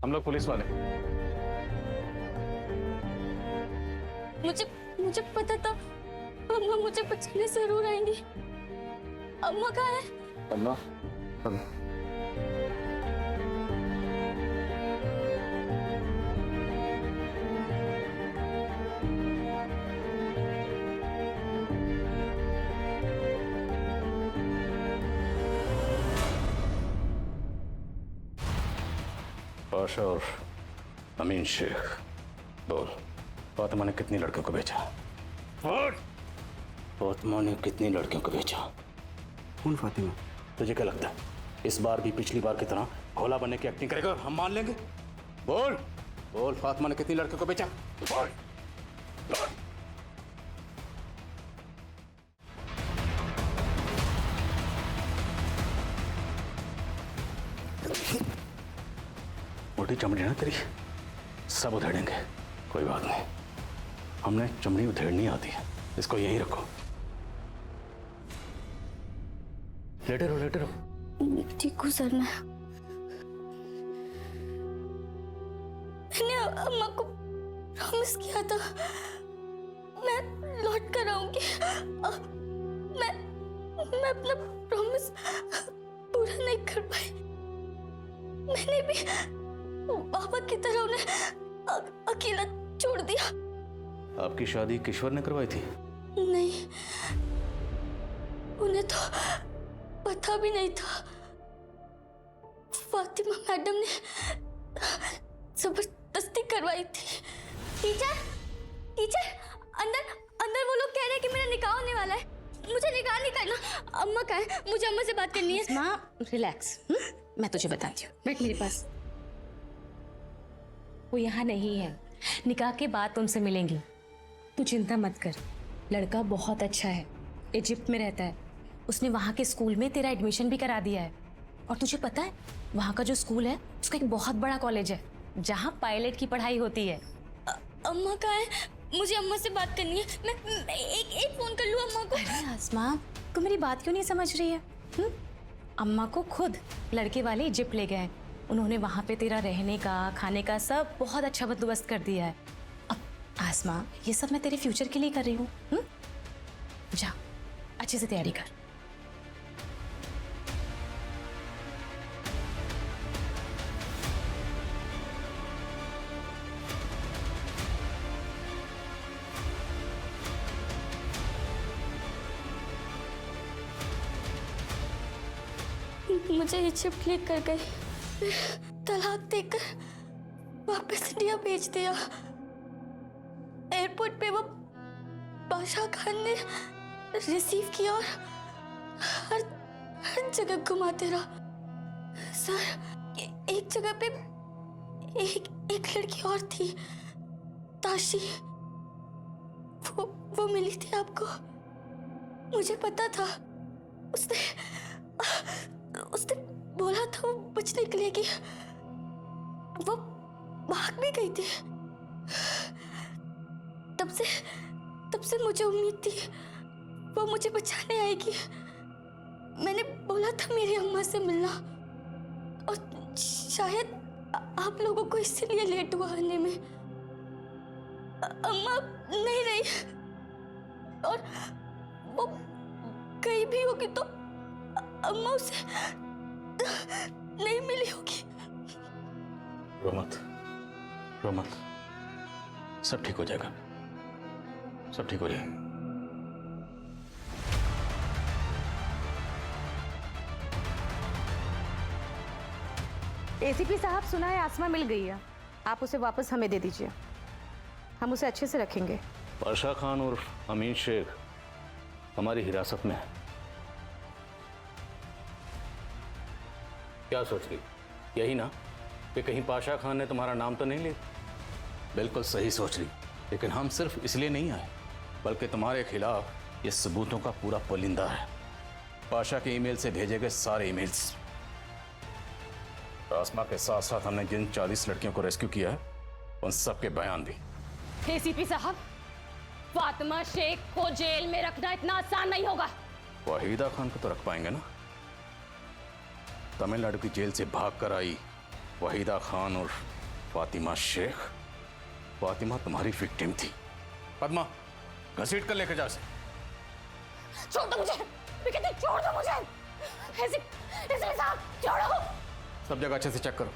M: हम लोग पुलिस वाले।
P: मुझे पता था अम्मा मुझे बचाने जरूर आएंगी। अम्मा कहाँ है?
M: अम्मा पाशा और अमीन शेख, बोल फातिमा ने कितनी लड़कियों को बेचा? बोल फातिमा ने कितनी लड़कियों को बेचा?
I: कौन फातिमा?
M: तुझे क्या लगता है इस बार भी पिछली बार की तरह भोला बनने की एक्टिंग करेगा और हम मान लेंगे? बोल बोल फातिमा ने कितनी लड़कियों को बेचा? बोल बोल। मोटी चमड़ी है ना तेरी, सब उधेड़ेंगे। कोई बात नहीं, हमने चमड़ी उधेड़नी आती है। इसको यहीं रखो। लेटे रहो लेटे रहो।
P: ठीक हूँ सर। मैंने अम्मा को प्रॉमिस किया था मैं लौट कर आऊंगी। मैं अपना प्रॉमिस पूरा नहीं कर पाई। मैंने भी पापा की तरह उन्हें अकेला छोड़ दिया।
M: आपकी शादी किश्वर ने करवाई थी?
P: नहीं, उन्हें तो पता भी नहीं था। फातिमा मैडम ने जबरदस्ती करवाई थी। टीचर अंदर वो लोग कह रहे हैं कि मेरा निकाह होने वाला है। मुझे निकाह नहीं करना। अम्मा कहाँ है? मुझे अम्मा से बात करनी है।
O: माँ रिलैक्स, मैं तुझे बताती हूँ। बैठ मेरे पास। वो यहाँ नहीं है, निकाह के बाद तुमसे मिलेंगी। तू चिंता मत कर, लड़का बहुत अच्छा है, इजिप्ट में रहता है। उसने वहाँ के स्कूल में तेरा एडमिशन भी करा दिया है। और तुझे पता है वहाँ का जो स्कूल है उसका एक बहुत बड़ा कॉलेज है जहाँ पायलट की पढ़ाई होती है।
P: अम्मा कहाँ है? मुझे अम्मा से बात करनी है। मैं एक फोन कर लूँ अम्मा को?
O: अरे आसमा, तू मेरी बात क्यों नहीं समझ रही है? अम्मा को खुद लड़के वाले इजिप्ट ले गए। उन्होंने वहाँ पे तेरा रहने का खाने का सब बहुत अच्छा बंदोबस्त कर दिया है। अब आसमा, ये सब मैं तेरे फ्यूचर के लिए कर रही हूँ। जा अच्छे से तैयारी कर।
P: मुझे इजिप्ट लेकर गई, तलाक देकर वापस इंडिया भेज दिया। एयरपोर्ट पे वो बादशाह खान ने रिसीव किया और हर जगह घुमाते रहा। सर, एक जगह पे एक लड़की और थी, ताशी। वो मिली थी आपको? मुझे पता था। उसने बोला था वो बचने निकलेगी। वो भाग भी गई थी। तब से मुझे उम्मीद थी वो मुझे बचाने आएगी। मैंने बोला था मेरी अम्मा से मिलना, और शायद आप लोगों को इसीलिए लेट हुआ आने में। अम्मा नहीं रही, और वो कहीं भी होगी तो अम्मा उसे नहीं मिली होगी।
M: रो मत, सब ठीक हो जाएगा, सब ठीक हो जाएगा।
O: एसीपी साहब, सुना है आसमा मिल गई है। आप उसे वापस हमें दे दीजिए, हम उसे अच्छे से रखेंगे।
M: पाशा खान और अमीन शेख हमारी हिरासत में है। क्या सोच रही? यही ना कि कहीं पाशा खान ने तुम्हारा नाम तो नहीं लिया? बिल्कुल सही सोच रही, लेकिन हम सिर्फ इसलिए नहीं आए, बल्कि तुम्हारे खिलाफ ये सबूतों का पूरा पुलिंदा है। पाशा के ईमेल से भेजे गए सारे ईमेल्स, आसमा के साथ साथ हमने जिन 40 लड़कियों को रेस्क्यू किया है उन सब के बयान भी।
O: एसीपी साहब, फातिमा शेख को जेल में रखना इतना आसान नहीं होगा।
M: वहीदा खान को तो रख पाएंगे ना? तमिलनाडु की जेल से भाग कर आई वहीदा खान और फातिमा शेख। फातिमा तुम्हारी विक्टिम थी। पद्मा, घसीट कर लेके जा इसे।
P: छोड़ दो मुझे, मैं कहती हूँ, छोड़ दो मुझे। ऐसे साहब, छोड़ो।
M: सब जगह अच्छे से चेक करो।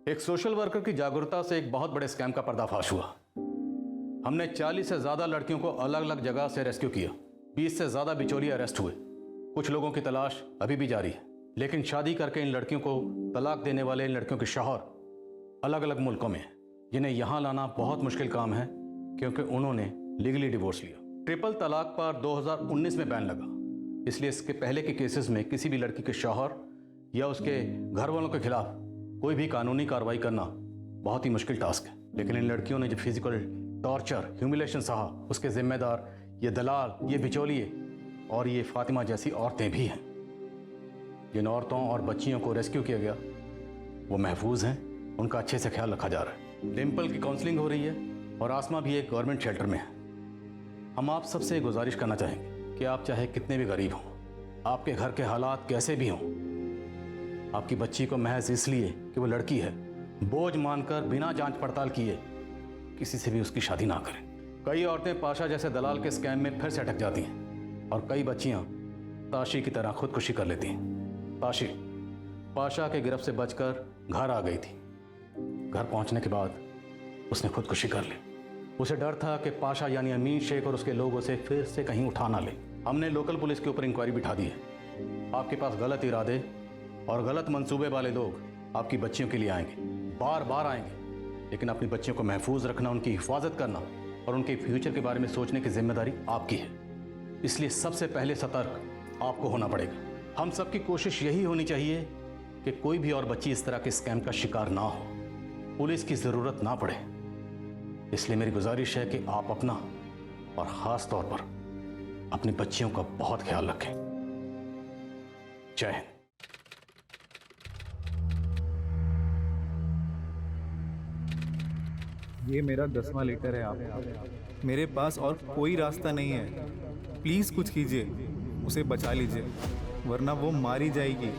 M: एक सोशल वर्कर की जागरूकता से एक बहुत बड़े स्कैम का पर्दाफाश हुआ। हमने 40 से ज्यादा लड़कियों को अलग अलग जगह से रेस्क्यू किया। 20 से ज्यादा बिचौलिए अरेस्ट हुए। कुछ लोगों की तलाश अभी भी जारी है, लेकिन शादी करके इन लड़कियों को तलाक देने वाले इन लड़कियों के शौहर अलग अलग मुल्कों में हैं, जिन्हें यहां लाना बहुत मुश्किल काम है क्योंकि उन्होंने लीगली डिवोर्स लिया। ट्रिपल तलाक पर 2019 में बैन लगा, इसलिए इसके पहले के केसेस में किसी भी लड़की के शौहर या उसके घर वालों के खिलाफ कोई भी कानूनी कार्रवाई करना बहुत ही मुश्किल टास्क है। लेकिन इन लड़कियों ने जो फिजिकल टॉर्चर, ह्यूमिलेशन सहा, उसके जिम्मेदार ये दलाल, ये बिचौलिए और ये फातिमा जैसी औरतें भी हैं। जिन औरतों और बच्चियों को रेस्क्यू किया गया वो महफूज हैं, उनका अच्छे से ख्याल रखा जा रहा है। डिम्पल की काउंसलिंग हो रही है और आसमा भी एक गवर्नमेंट शेल्टर में है। हम आप सबसे गुजारिश करना चाहेंगे कि आप चाहे कितने भी गरीब हों, आपके घर के हालात कैसे भी हों, आपकी बच्ची को महज इसलिए कि वो लड़की है बोझ मानकर बिना जांच पड़ताल किए किसी से भी उसकी शादी ना करें। कई औरतें पाशा जैसे दलाल के स्कैम में फिर से अटक जाती हैं और कई बच्चियां ताशी की तरह खुदकुशी कर लेती हैं। ताशी पाशा के गिरफ्त से बचकर घर आ गई थी। घर पहुंचने के बाद उसने खुदकुशी कर ली। उसे डर था कि पाशा यानी अमीन शेख और उसके लोग उसे फिर से कहीं उठा ना ले। हमने लोकल पुलिस के ऊपर इंक्वायरी बिठा दी है। आपके पास गलत इरादे और गलत मंसूबे वाले लोग आपकी बच्चियों के लिए आएंगे, बार बार आएंगे, लेकिन अपनी बच्चियों को महफूज रखना, उनकी हिफाजत करना और उनके फ्यूचर के बारे में सोचने की जिम्मेदारी आपकी है। इसलिए सबसे पहले सतर्क आपको होना पड़ेगा। हम सबकी कोशिश यही होनी चाहिए कि कोई भी और बच्ची इस तरह के स्कैम का शिकार ना हो, पुलिस की ज़रूरत ना पड़े। इसलिए मेरी गुजारिश है कि आप अपना और ख़ास तौर पर अपनी बच्चियों का बहुत ख्याल रखें। जय हिंद।
U: ये मेरा 10वां लेटर है आप। मेरे पास और कोई रास्ता नहीं है। प्लीज़ कुछ कीजिए, उसे बचा लीजिए, वरना वो मारी जाएगी।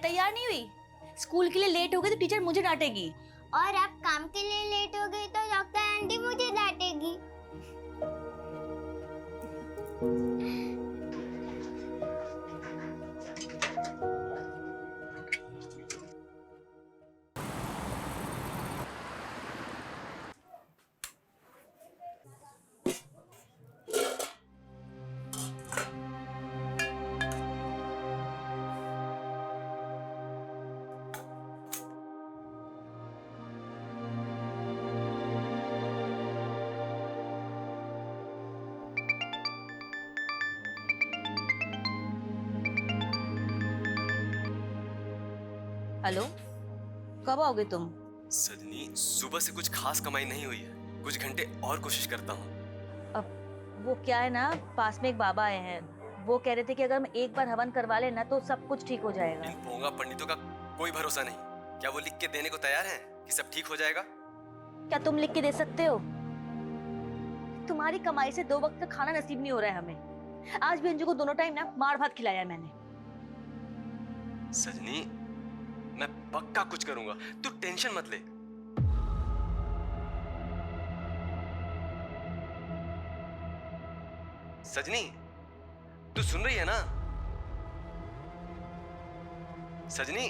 P: तैयार नहीं हुई? स्कूल के लिए लेट हो गई तो टीचर मुझे डांटेगी।
E: और आप काम के लिए लेट हो गई तो डॉक्टर आंटी मुझे डांटेगी।
P: हेलो, कब आओगे तुम?
C: सदनी, सुबह से कुछ खास कमाई नहीं हुई है। कुछ घंटे और कोशिश करता हूँ।
P: अब वो क्या है ना, पास में एक बाबा आए हैं, वो कह रहे थे कि अगर हम एक बार हवन करवा लेना तो सब कुछ ठीक हो जाएगा।
C: इन पोंगा पंडितों का कोई भरोसा नहीं। क्या वो लिख के देने को तैयार हैं कि सब ठीक हो जाएगा?
P: क्या तुम लिख के दे सकते हो? तुम्हारी कमाई से 2 वक्त का खाना नसीब नहीं हो रहा है हमें। आज भी अंजू को दोनों टाइम ना मार भात खिलाया मैंने।
C: सजनी, मैं पक्का कुछ करूंगा, तू टेंशन मत ले। सजनी, तू सुन रही है ना? सजनी,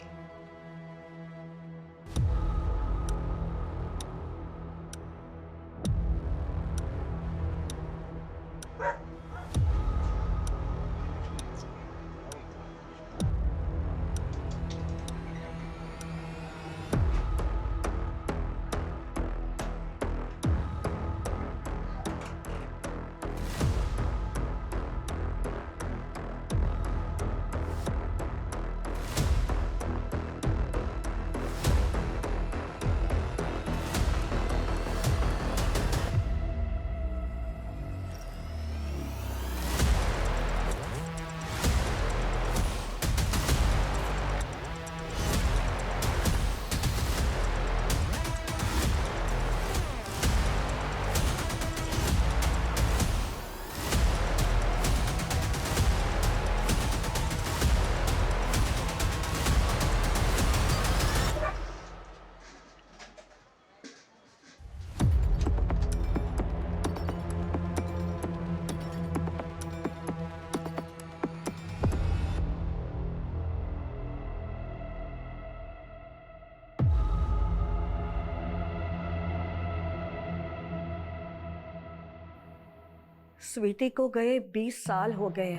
A: स्वीटी को गए 20 साल हो गए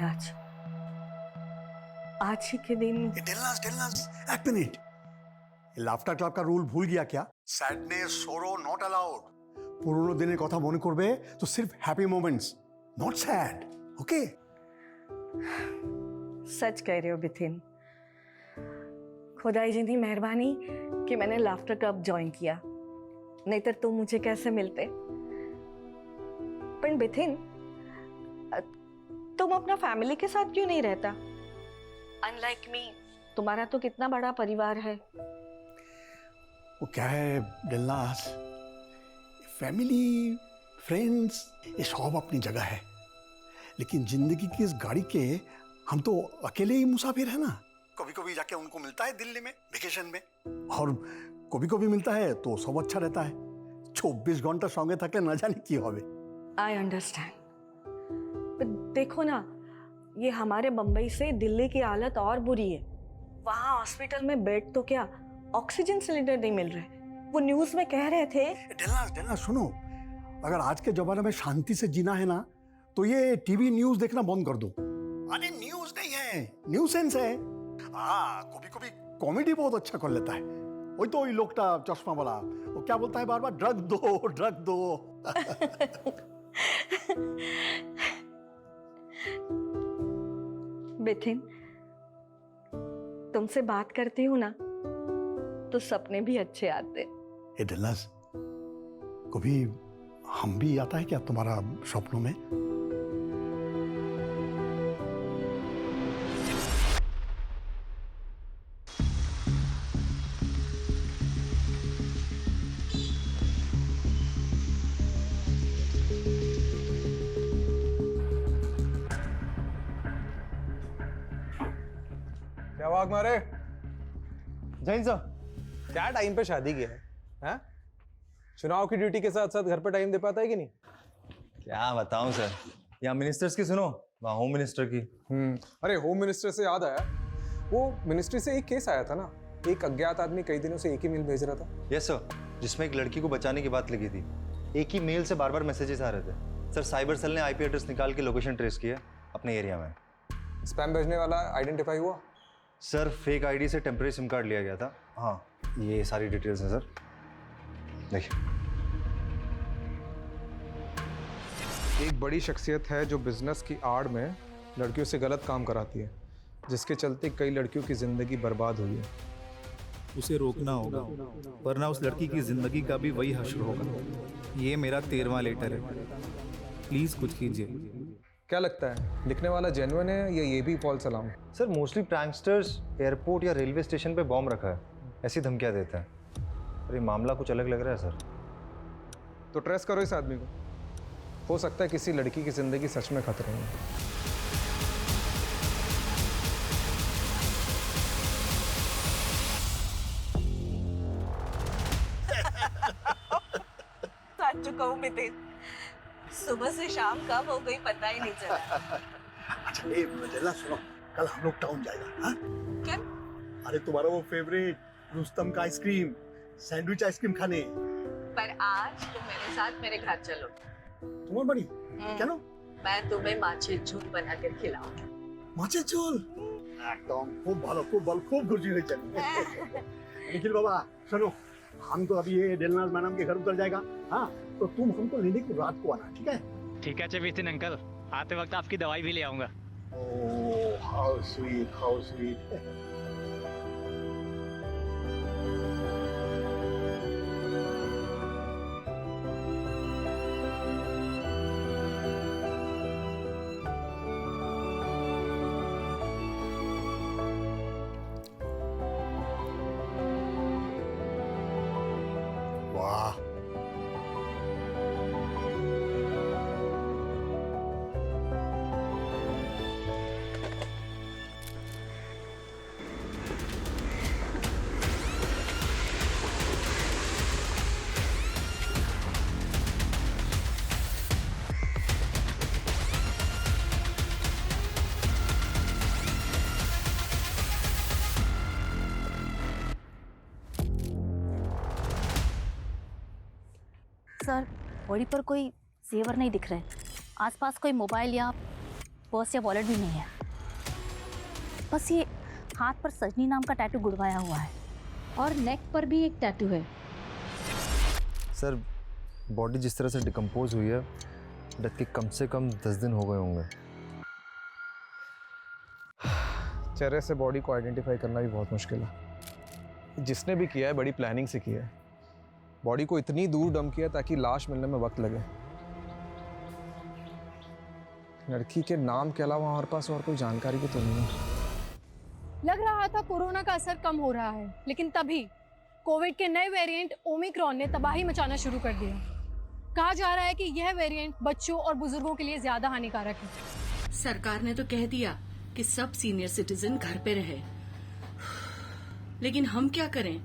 A: आज ही के दिन।
V: एक मिनट, লাফটার ক্লাব का रूल भूल गया क्या? सैडनेस सोरो नॉट अलाउड। पुरानो दिनेर कथा मने करबे तो सिर्फ happy moments, not sad, okay?
A: सच कह रहे हो बिथिन, खुदाई जी की मेहरबानी कि मैंने लाफ्टर क्लब ज्वाइन किया, नहीं तो तुम मुझे कैसे मिलते। पर बिथिन, तुम अपना फैमिली के साथ क्यों नहीं रहता? अनलाइक मी, तुम्हारा तो कितना बड़ा परिवार है।
V: वो क्या है दिलनाज, फैमिली फ्रेंड्स ये सब अपनी जगह है, लेकिन जिंदगी की इस गाड़ी के हम तो अकेले ही मुसाफिर है ना। कभी कभी जाके उनको मिलता है दिल्ली में वेकेशन में, और कभी कभी मिलता है तो सब अच्छा रहता है। 24 घंटा संगे थकले न जाने की होवे।
A: आई अंडरस्टैंड, देखो ना, ये हमारे बम्बई से दिल्ली की हालत और बुरी है। वहाँ हॉस्पिटल में बेड तो क्या, ऑक्सीजन सिलेंडर नहीं मिल रहे। वो न्यूज में कह रहे थे।
V: दिलनाज सुनो, अगर आज के जमाने में शांति से जीना है ना तो ये टीवी न्यूज देखना बंद कर दो। अरे न्यूज नहीं है, न्यूसेंस है। कभी कभी कॉमेडी बहुत अच्छा कर लेता है। वही तो वही लोकटा चश्मा वाला, वो क्या बोलता है बार बार, ड्रग दो ड्रग दो।
A: बिथिन, तुमसे बात करती हूँ ना तो सपने भी अच्छे आते।
V: दिलनाज, कभी हम भी आता है क्या तुम्हारा सपनों में?
W: क्या वाक मारे? जैन साहब, क्या टाइम पे शादी की है? चुनाव की ड्यूटी के साथ साथ घर पे टाइम दे पाता है कि नहीं?
X: क्या बताऊं सर, यहाँ मिनिस्टर्स की सुनो, वहाँ होम मिनिस्टर की।
W: अरे होम मिनिस्टर से याद आया, वो मिनिस्ट्री से एक केस आया था ना, एक अज्ञात आदमी कई दिनों से एक ही मेल भेज रहा था।
X: यस सर, जिसमें एक लड़की को बचाने की बात लिखी थी। एक ही मेल से बार बार मैसेजेस आ रहे थे। सर साइबर सेल ने आईपी एड्रेस निकाल के लोकेशन ट्रेस किया अपने एरिया में।
W: स्पैम भेजने वाला आइडेंटिफाई हुआ?
X: सर फेक आईडी से टेम्परेरी सिम कार्ड लिया गया था। हाँ, ये सारी डिटेल्स हैं सर, देखिए।
W: एक बड़ी शख्सियत है जो बिजनेस की आड़ में लड़कियों से गलत काम कराती है, जिसके चलते कई लड़कियों की जिंदगी बर्बाद हुई है।
U: उसे रोकना होगा, वरना उस लड़की की जिंदगी का भी वही हश्र होगा। ये मेरा 13वां लेटर है, प्लीज कुछ कीजिए।
W: क्या लगता है, लिखने वाला जेन्युइन है या ये भी false alarm?
X: Sir mostly pranksters airport या रेलवे स्टेशन पे बॉम्ब रखा है, ऐसी धमकियां देते हैं। अरे मामला कुछ अलग लग रहा है सर।
W: तो ट्रेस करो इस आदमी को, हो सकता है किसी लड़की की जिंदगी सच में खतरे में।
A: सच चुका हूँ बिथिन, सुबह से शाम कब हो गई पता ही नहीं चला।
V: अच्छा ये दिलनाज सुनो, कल हम लोग टाउन जाएगा। हाँ?
A: क्या?
V: अरे तुम्हारा वो फेवरेट रुस्तम का आइसक्रीम, सैंडविच आइसक्रीम खाने।
A: पर आज तुम मेरे साथ मेरे घर चलो।
V: तुम्हार बड़ी क्या ना?
A: मैं तुम्हें माछे झोल बना कर खिलाऊंगी।
V: माछे झोल एकदम खूब भालो, खूब भालो, खूब खुशी हुई। चल निखिल बाबा सुनो, हम तो अभी ये दिलनाज मैडम के घर उतर जाएगा। हाँ, तो तुम हमको लेने को रात को आना, ठीक है?
Y: ठीक है चेबिस्टिन अंकल, आते वक्त आपकी दवाई भी ले आऊंगा।
V: Oh how sweet, how sweet. वाह,
Z: सर बॉडी पर कोई जेवर नहीं दिख रहे,
B: आसपास कोई मोबाइल या पर्स या वॉलेट भी नहीं है। बस ये हाथ पर सजनी नाम का टैटू गुड़वाया हुआ है और नेक पर भी एक टैटू है।
X: सर बॉडी जिस तरह से डिकम्पोज हुई है, डेथ के कम से कम 10 दिन हो गए होंगे।
W: चेहरे से बॉडी को आइडेंटिफाई करना भी बहुत मुश्किल है। जिसने भी किया है बड़ी प्लानिंग से किया है। बॉडी को इतनी दूर डंप किया ताकि लाश मिलने में वक्त लगे। लड़की के नाम के अलावा हमारे पास और कोई जानकारी भी तो नहीं है।
D: लग रहा था कोरोना का असर कम हो रहा है, लेकिन तभी कोविड के नए वेरिएंट ओमिक्रॉन ने तबाही मचाना शुरू कर दिया। कहा जा रहा है कि यह वेरिएंट बच्चों और बुजुर्गों के लिए ज्यादा हानिकारक है।
G: सरकार ने तो कह दिया कि सब सीनियर सिटीजन घर पे रहे, लेकिन हम क्या करें?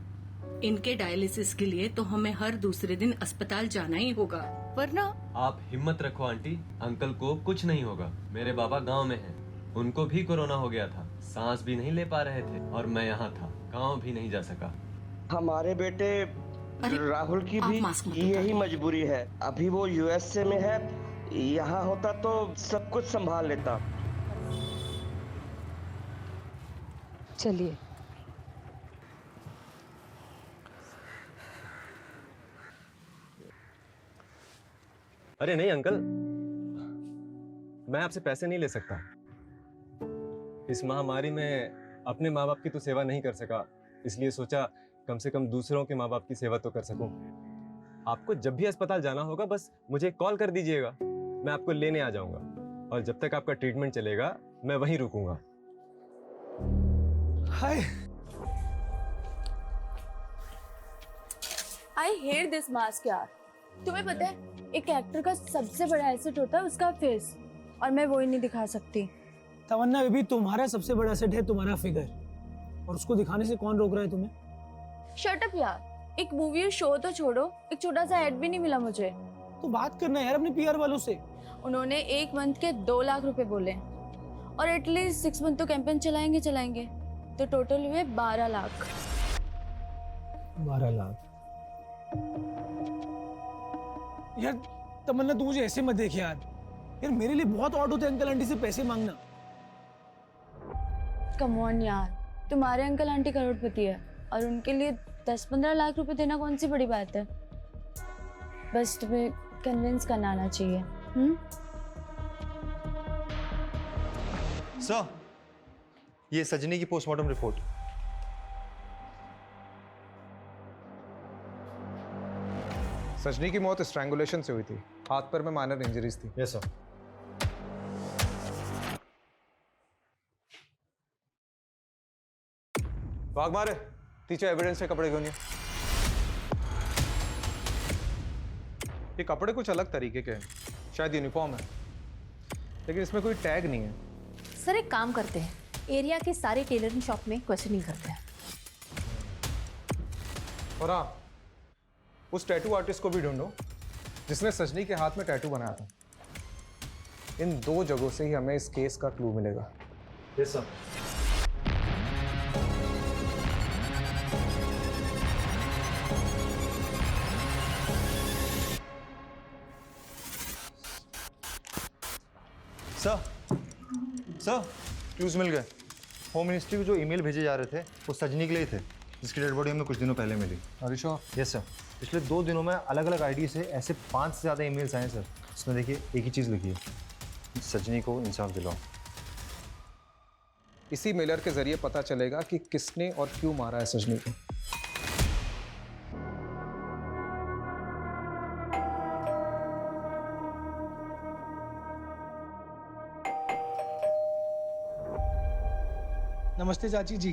G: इनके डायलिसिस के लिए तो हमें हर दूसरे दिन अस्पताल जाना ही होगा, वरना।
C: आप हिम्मत रखो आंटी, अंकल को कुछ नहीं होगा। मेरे बाबा गांव में हैं, उनको भी कोरोना हो गया था, सांस भी नहीं ले पा रहे थे और मैं यहाँ था, गांव भी नहीं जा सका।
J: हमारे बेटे राहुल की भी यही मजबूरी है। अभी वो यूएसए में है, यहाँ होता तो सब कुछ संभाल लेता।
D: चलिए।
C: अरे नहीं अंकल, मैं आपसे पैसे नहीं ले सकता। इस महामारी में अपने माँ बाप की तो सेवा नहीं कर सका, इसलिए सोचा कम से कम दूसरों के माँ बाप की सेवा तो कर सकूं। आपको जब भी अस्पताल जाना होगा बस मुझे कॉल कर दीजिएगा, मैं आपको लेने आ जाऊंगा। और जब तक आपका ट्रीटमेंट चलेगा मैं वहीं रुकूंगा।
D: हाय। आई हेट दिस मास्क यार। तुम्हें पता है एक एक्टर का सबसे बड़ा एसेट होता है उसका फेस, और मैं वो ही नहीं दिखा सकती।
K: तमन्ना बेबी, तुम्हारा सबसे बड़ा एसेट है तुम्हारा फिगर, और उसको दिखाने से कौन रोक रहा है तुम्हें?
D: शट अप यार, एक मूवी और शो तो छोड़ो, एक छोटा सा एड भी नहीं मिला मुझे।
K: तो बात करना यार अपने पीआर वालों से।
D: उन्होंने 1 मंथ के 2 लाख रुपए बोले, और एटलीस्ट 6 मंथ तो कैंपेन चलाएंगे, तो टोटल हुए 12 लाख।
K: 12 लाख यार। तमन्ना तू मुझे ऐसे मत देख यार, मेरे लिए बहुत ऑड होते हैं अंकल आंटी से पैसे मांगना।
D: कम ऑन यार, तुम्हारे अंकल आंटी करोड़पति है और उनके लिए 10-15 लाख रुपए देना कौन सी बड़ी बात है। बस तुम्हें कन्विंस करना आना चाहिए।
X: सर, ये सजनी की पोस्टमार्टम रिपोर्ट।
W: सजनी की मौत स्ट्रैंगुलेशन से हुई थी, हाथ पर में माइनर इंजरीज थी।
X: Yes sir.
W: भाग मारे, टीचर एविडेंस से कपड़े क्यों नहीं? ये कपड़े कुछ अलग तरीके के हैं, शायद यूनिफॉर्म है, लेकिन इसमें कोई टैग नहीं है।
O: सर एक काम करते हैं, एरिया के सारे टेलरिंग शॉप में क्वेश्चनिंग करते हैं।
W: और हाँ, उस टैटू आर्टिस्ट को भी ढूंढो जिसने सजनी के हाथ में टैटू बनाया था। इन 2 जगहों से ही हमें इस केस का क्लू मिलेगा।
X: Yes sir. सर, क्लूज मिल गए। होम मिनिस्ट्री को जो ईमेल भेजे जा रहे थे वो सजनी के लिए थे, जिसकी डेड बॉडी हमें कुछ दिनों पहले मिली। Yes sir. पिछले 2 दिनों में अलग अलग आईडी से ऐसे 5 से ज़्यादा ईमेल्स आए सर। इसमें देखिए एक ही चीज़ लिखी है, सजनी को इंसाफ दिलाओ।
W: इसी मेलर के जरिए पता चलेगा कि किसने और क्यों मारा है सजनी को।
K: नमस्ते चाची जी।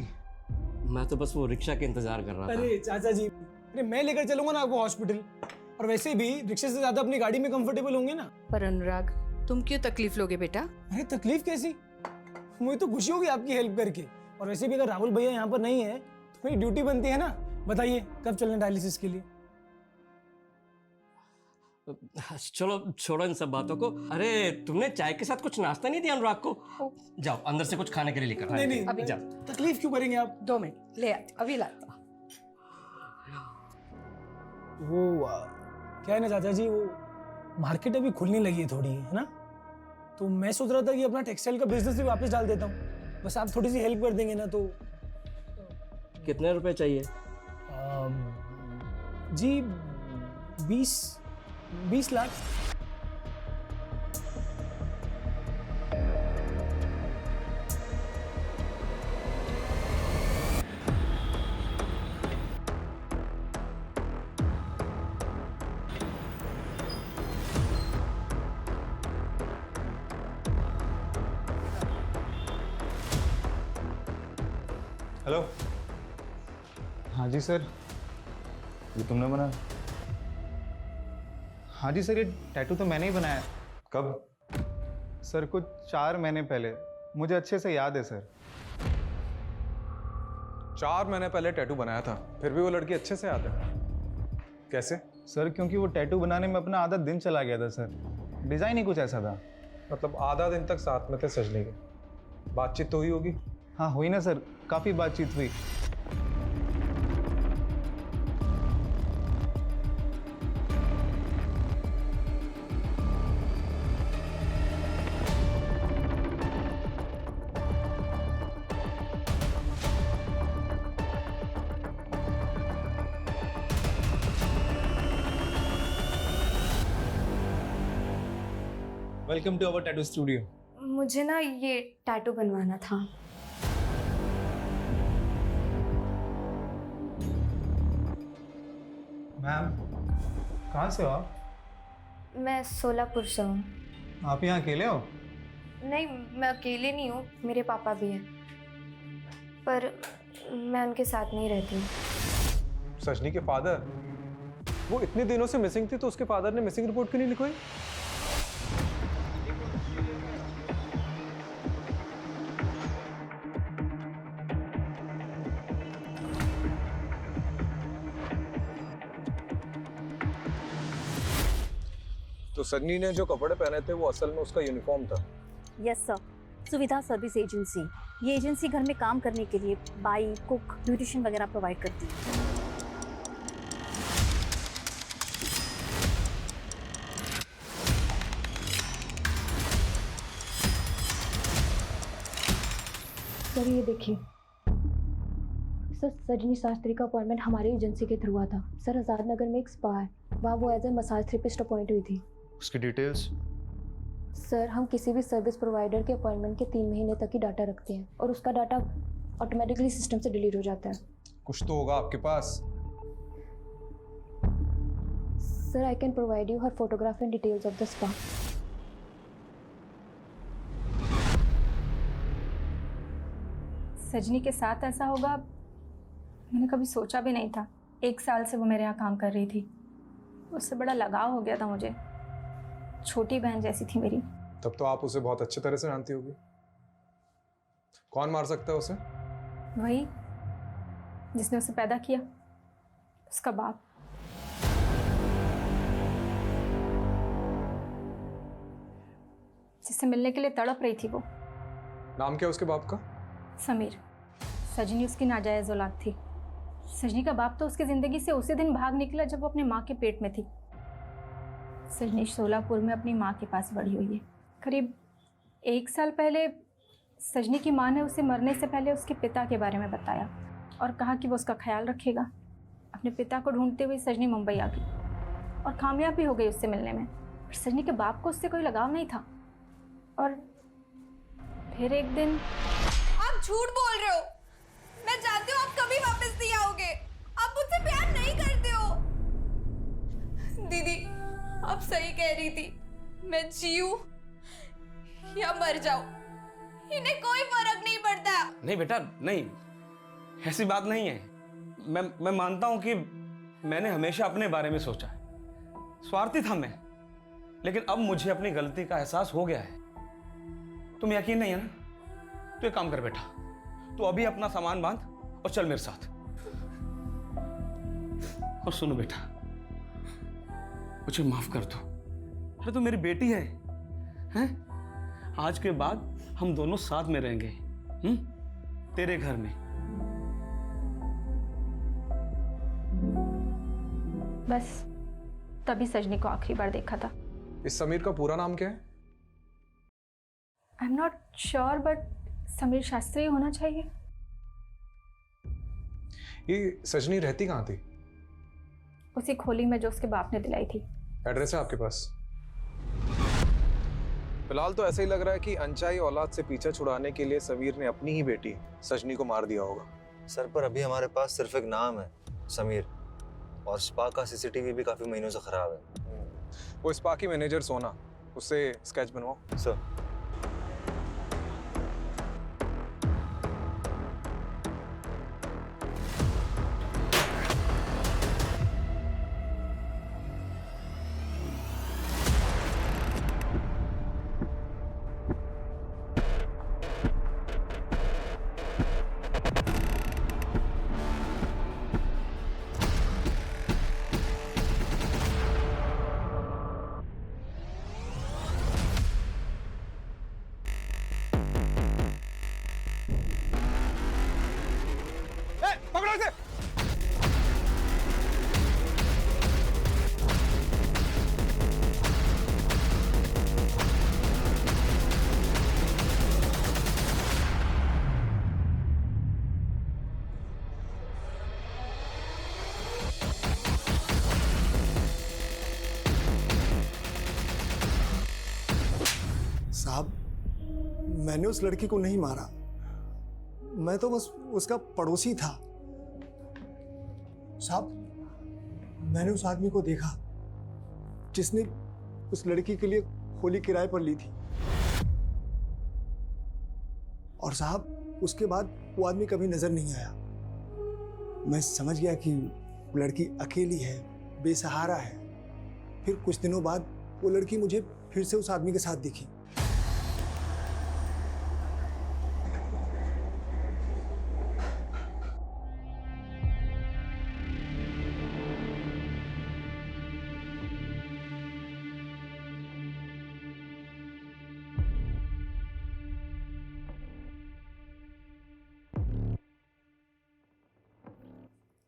J: मैं तो बस वो रिक्शा के इंतजार कर रहा था।
K: अरे चाचा जी, अरे मैं लेकर चलूंगा ना आपको हॉस्पिटल, और वैसे भी रिक्शे से ज्यादा अपनी गाड़ी में कंफर्टेबल होंगे ना।
G: पर अनुराग, तुम क्यों तकलीफ लोगे बेटा?
K: अरे तकलीफ कैसी, मुझे तो खुशी होगी आपकी हेल्प करके। और वैसे भी अगर राहुल भैया यहाँ पर नहीं है तो मेरी ड्यूटी बनती है ना। बताइए कब चलना डायलिसिस के लिए?
J: चलो छोड़ो इन सब बातों को। अरे तुमने चाय के साथ कुछ नाश्ता नहीं दिया अनुराग को? जाओ अंदर से कुछ खाने के लिए लेकर।
K: नहीं
J: अभी जाओ।
K: तकलीफ क्यों करेंगे आप?
G: 2 मिनट ले आते, अभी लाता।
K: वो क्या है ना चाचा जी, वो मार्केट अभी खुलने लगी है थोड़ी, है ना, तो मैं सोच रहा था कि अपना टेक्सटाइल का बिजनेस भी वापस डाल देता हूँ, बस आप थोड़ी सी हेल्प कर देंगे ना तो।
H: कितने रुपए चाहिए?
K: जी 20 लाख।
X: हेलो। हाँ जी सर, ये तुमने बनाया? हाँ जी सर, ये टैटू तो मैंने ही बनाया। कब? सर कुछ 4 महीने पहले, मुझे अच्छे से याद है सर।
W: 4 महीने पहले टैटू बनाया था, फिर भी वो लड़की अच्छे से याद है? कैसे?
X: सर क्योंकि वो टैटू बनाने में अपना आधा दिन चला गया था सर, डिज़ाइन ही कुछ ऐसा था।
W: मतलब आधा दिन तक साथ में थे सजनी के, बातचीत तो हुई होगी?
X: हाँ हुई ना सर, काफ़ी बातचीत हुई।
W: Welcome to our tattoo studio.
A: मुझे ना ये टैटू बनवाना था।
X: मैम कहाँ से हो आप?
E: मैं सोलापुर से हूँ।
X: आप यहाँ अकेले हो?
E: नहीं, मैं अकेले नहीं हूँ, मेरे पापा भी हैं, पर मैं उनके साथ नहीं रहती हूँ।
W: सजनी के फादर? वो इतने दिनों से मिसिंग थी तो उसके फादर ने मिसिंग रिपोर्ट क्यों नहीं लिखवाई? तो सजनी ने जो कपड़े पहने थे वो असल में उसका यूनिफॉर्म था।
B: यस सर, सुविधा सर्विस एजेंसी। ये एजेंसी घर में काम करने के लिए बाइक, कुक, ब्यूटिशियन वगैरह प्रोवाइड करती है।
L: सर ये देखिए सर, सजनी शास्त्री का अपॉइंटमेंट हमारी एजेंसी के थ्रू हुआ था सर। आज़ाद नगर में एक स्पा है, वहाँ वो as a massage therapist appoint हुई थी।
X: उसकी डिटेल्स?
L: सर हम किसी भी सर्विस प्रोवाइडर के अपॉइंटमेंट के 3 महीने तक ही डाटा रखते हैं और उसका डाटा ऑटोमेटिकली सिस्टम से डिलीट हो जाता है।
W: कुछ तो होगा आपके पास।
L: Sir I can provide you her photograph and details of the spa.
Q: Sajni के साथ ऐसा होगा मैंने कभी सोचा भी नहीं था। 1 साल से वो मेरे यहाँ काम कर रही थी, उससे बड़ा लगाव हो गया था मुझे, छोटी बहन जैसी थी मेरी।
W: तब तो आप उसे बहुत अच्छी तरह से जानती होगी। कौन मार सकता है उसे?
Q: वही जिसने उसे पैदा किया, उसका बाप। जिससे मिलने के लिए तड़प रही थी वो।
W: नाम क्या उसके बाप का?
Q: समीर। सजनी उसकी नाजायज औलाद थी। सजनी का बाप तो उसकी ज़िंदगी से उसी दिन भाग निकला जब वो अपने माँ के पेट में थी। सजनी सोलापुर में अपनी माँ के पास बड़ी हुई है। करीब 1 साल पहले सजनी की माँ ने उसे मरने से पहले उसके पिता के बारे में बताया और कहा कि वो उसका ख्याल रखेगा। अपने पिता को ढूंढते हुए सजनी मुंबई आ गई और कामयाब भी हो गई उससे मिलने में। पर सजनी के बाप को उससे कोई लगाव नहीं था। और फिर एक दिन।
R: आप झूठ बोल रहे हो। मैं जानती हूँ आप कभी वापस नहीं आओगे। आप मुझसे प्यार नहीं करते हो। दीदी आप सही कह रही थी, मैं जीऊं या मर जाऊं, इन्हें कोई फर्क नहीं पड़ता।
S: नहीं बेटा नहीं, ऐसी बात नहीं है। मैं मानता हूं कि मैंने हमेशा अपने बारे में सोचा है, स्वार्थी था मैं, लेकिन अब मुझे अपनी गलती का एहसास हो गया है। तुम यकीन नहीं है ना? तो एक काम कर बेटा, तू अभी अपना सामान बांध और चल मेरे साथ। और सुनो बेटा, मुझे माफ कर दो। अरे तू मेरी बेटी है, हैं? आज के बाद हम दोनों साथ में रहेंगे, तेरे घर में।
Q: बस तभी सजनी को आखिरी बार देखा था।
W: इस समीर का पूरा नाम क्या है?
Q: I am not sure but Sameer Shastri होना चाहिए।
W: ये सजनी रहती कहाँ थी?
Q: उसी खोली में जो उसके बाप ने दिलाई थी।
W: एड्रेस है आपके पास? फिलहाल तो ऐसा ही लग रहा है कि अनचाही औलाद से पीछा छुड़ाने के लिए समीर ने अपनी ही बेटी सजनी को मार दिया होगा।
X: सर पर अभी हमारे पास सिर्फ एक नाम है, समीर, और स्पा का सीसीटीवी भी काफी महीनों से खराब है।
W: वो स्पा की मैनेजर सोना, उससे स्केच बनवाओ।
X: सर।
W: पकड़ो इसे।
V: साहब, मैंने उस लड़की को नहीं मारा, मैं तो बस उसका पड़ोसी था। साहब, मैंने उस आदमी को देखा जिसने उस लड़की के लिए खोली किराए पर ली थी, और साहब उसके बाद वो आदमी कभी नजर नहीं आया। मैं समझ गया कि वो लड़की अकेली है, बेसहारा है। फिर कुछ दिनों बाद वो लड़की मुझे फिर से उस आदमी के साथ दिखी।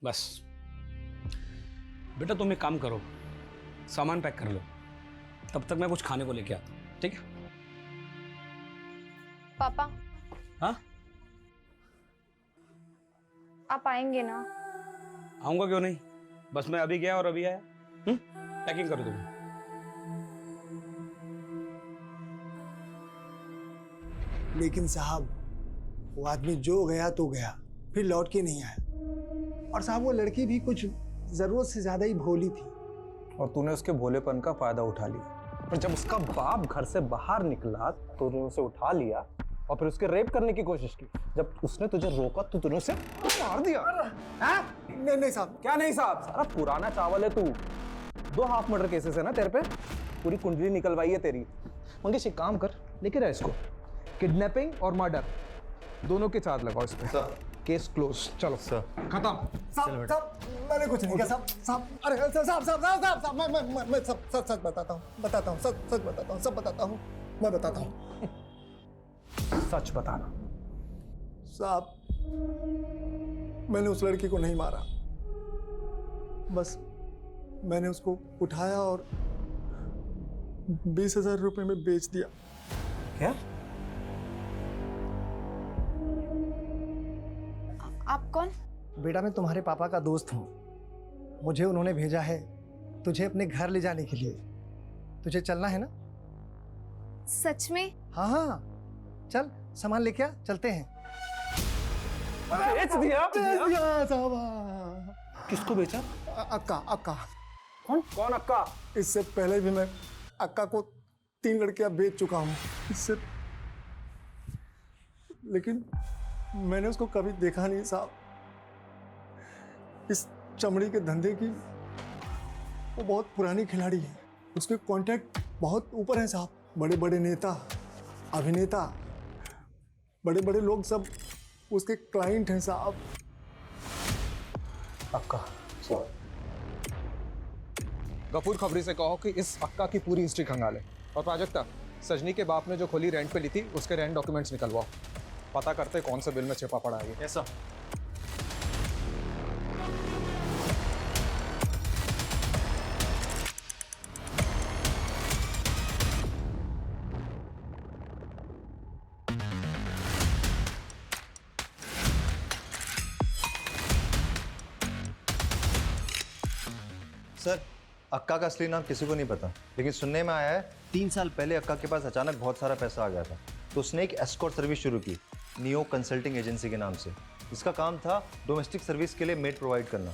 S: बस बेटा तुम एक काम करो, सामान पैक कर लो, तब तक मैं कुछ खाने को लेके आता हूँ, ठीक है?
L: पापा,
S: हाँ
L: आप आएंगे ना?
S: आऊंगा क्यों नहीं, बस मैं अभी गया और अभी आया। पैकिंग करो तुम।
V: लेकिन साहब वो आदमी जो गया तो गया, फिर लौट के नहीं आया। और साहब वो लड़की भी कुछ जरूरत से ज्यादा ही भोली थी।
W: और तूने उसके भोलेपन का फायदा उठा लिया, और जब उसका बाप घर से बाहर निकला तो तूने उसे उठा लिया और फिर उसके रेप करने की कोशिश की। जब उसने तुझे रोका तो तूने उसे मार दिया।
V: नहीं नहीं साहब।
W: क्या नहीं साहब? सारा पुराना चावल है तू। 2 हाफ मर्डर केसेस है ना तेरे पे, पूरी कुंडली निकलवाई है तेरी। मंगेश एक काम कर, लेके रहा इसको, किडनैपिंग और मर्डर दोनों के चार्ज लगाओ इस पे। Case close. चलो सर, खत्म।
V: साहब मैंने कुछ नहीं किया साहब। साहब अरे साहब मैं सच बताता हूँ, सच बताता हूँ, सब बताता हूँ, मैं बताता हूँ।
W: सच बताना।
V: साहब मैंने उस लड़की को नहीं मारा, बस मैंने उसको उठाया और 20,000 रुपए में बेच दिया।
W: क्या?
L: आप कौन?
V: बेटा मैं तुम्हारे पापा का दोस्त हूँ। मुझे उन्होंने भेजा है तुझे अपने घर ले जाने के लिए। तुझे चलना है ना?
L: सच में?
V: हाँ हाँ, चल सामान लेके आ, चलते हैं।
W: बेच दिया?
V: साहब।
W: किसको बेचा?
V: अक्का। अक्का।
W: कौन अक्का?
V: इससे पहले भी मैं अक्का को 3 लड़कियां बेच चुका हूँ इससे, लेकिन मैंने उसको कभी देखा नहीं साहब। इस चमड़ी के धंधे की वो बहुत पुरानी खिलाड़ी है। उसके कांटेक्ट बहुत ऊपर हैं साहब। बड़े बड़े नेता, अभिनेता, बड़े बड़े लोग सब उसके क्लाइंट हैं साहब।
W: अक्का। गफूर खबरी से कहो कि इस अक्का की पूरी हिस्ट्री खंगाले। और प्राजक्ता, सजनी के बाप ने जो खोली रेंट पे ली थी उसके रेंट डॉक्यूमेंट्स निकलवाओ। पता करते कौन से बिल में छिपा पड़ा है ये।
X: Yes sir. अक्का का असली नाम किसी को नहीं पता, लेकिन सुनने में आया है 3 साल पहले अक्का के पास अचानक बहुत सारा पैसा आ गया था, तो उसने एक एस्कॉर्ट सर्विस शुरू की नियो कंसल्टिंग एजेंसी के नाम से। इसका काम था डोमेस्टिक सर्विस के लिए मेड प्रोवाइड करना।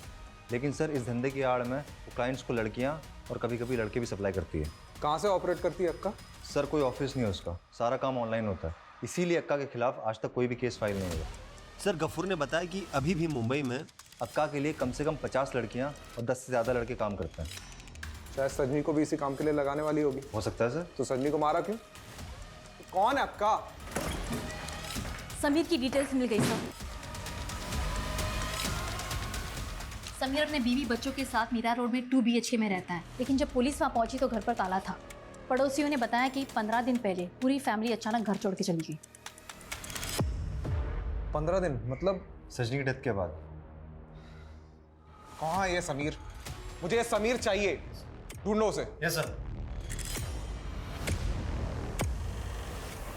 X: लेकिन सर इस धंधे की आड़ में वो क्लाइंट्स को लड़कियां और कभी कभी लड़के भी सप्लाई करती है।
W: कहाँ से ऑपरेट करती है अक्का?
X: सर कोई ऑफिस नहीं है उसका, सारा काम ऑनलाइन होता है, इसीलिए अक्का के खिलाफ आज तक कोई भी केस फाइल नहीं हुआ।
F: सर गफूर ने बताया कि अभी भी मुंबई में
X: अक्का के लिए कम से कम 50 लड़कियां और 10 से ज़्यादा लड़के काम करते हैं।
W: शायद सजनी को भी इसी काम के लिए लगाने वाली होगी।
X: हो सकता है सर।
W: तो सजनी को मारा क्यों? कौन है अक्का?
B: समीर की डिटेल्स मिल गई सर। समीर अपने बीवी बच्चों के साथ मीरा रोड में 2 BHK में रहता है, लेकिन जब पुलिस वहाँ पहुंची तो घर पर ताला था। पड़ोसियों ने बताया कि 15 दिन पहले पूरी फैमिली अचानक घर छोड़ के चली गई।
W: 15 दिन मतलब?
X: सजनी की डेथ के बाद।
W: कहाँ है ये समीर? मुझे ये समीर चाहिए, ढूंढो उसे।
X: Yes sir.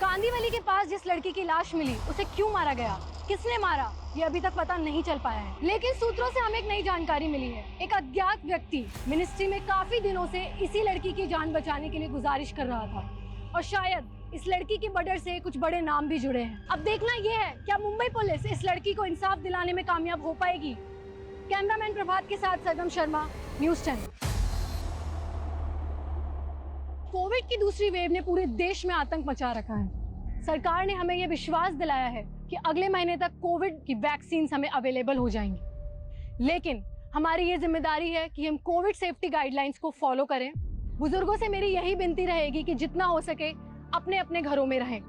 D: कांदीवली के पास जिस लड़की की लाश मिली उसे क्यों मारा गया, किसने मारा, ये अभी तक पता नहीं चल पाया है। लेकिन सूत्रों से हमें एक नई जानकारी मिली है। एक अज्ञात व्यक्ति मिनिस्ट्री में काफी दिनों से इसी लड़की की जान बचाने के लिए गुजारिश कर रहा था और शायद इस लड़की की मर्डर से कुछ बड़े नाम भी जुड़े हैं। अब देखना यह है क्या मुंबई पुलिस इस लड़की को इंसाफ दिलाने में कामयाब हो पाएगी। कैमरामैन प्रभात के साथ सरगम शर्मा, न्यूज़ 10। कोविड की दूसरी वेव ने पूरे देश में आतंक मचा रखा है। सरकार ने हमें यह विश्वास दिलाया है कि अगले महीने तक कोविड की वैक्सीन हमें अवेलेबल हो जाएंगी, लेकिन हमारी ये जिम्मेदारी है कि हम कोविड सेफ्टी गाइडलाइंस को फॉलो करें। बुजुर्गों से मेरी यही विनती रहेगी कि जितना हो सके अपने अपने घरों में रहें।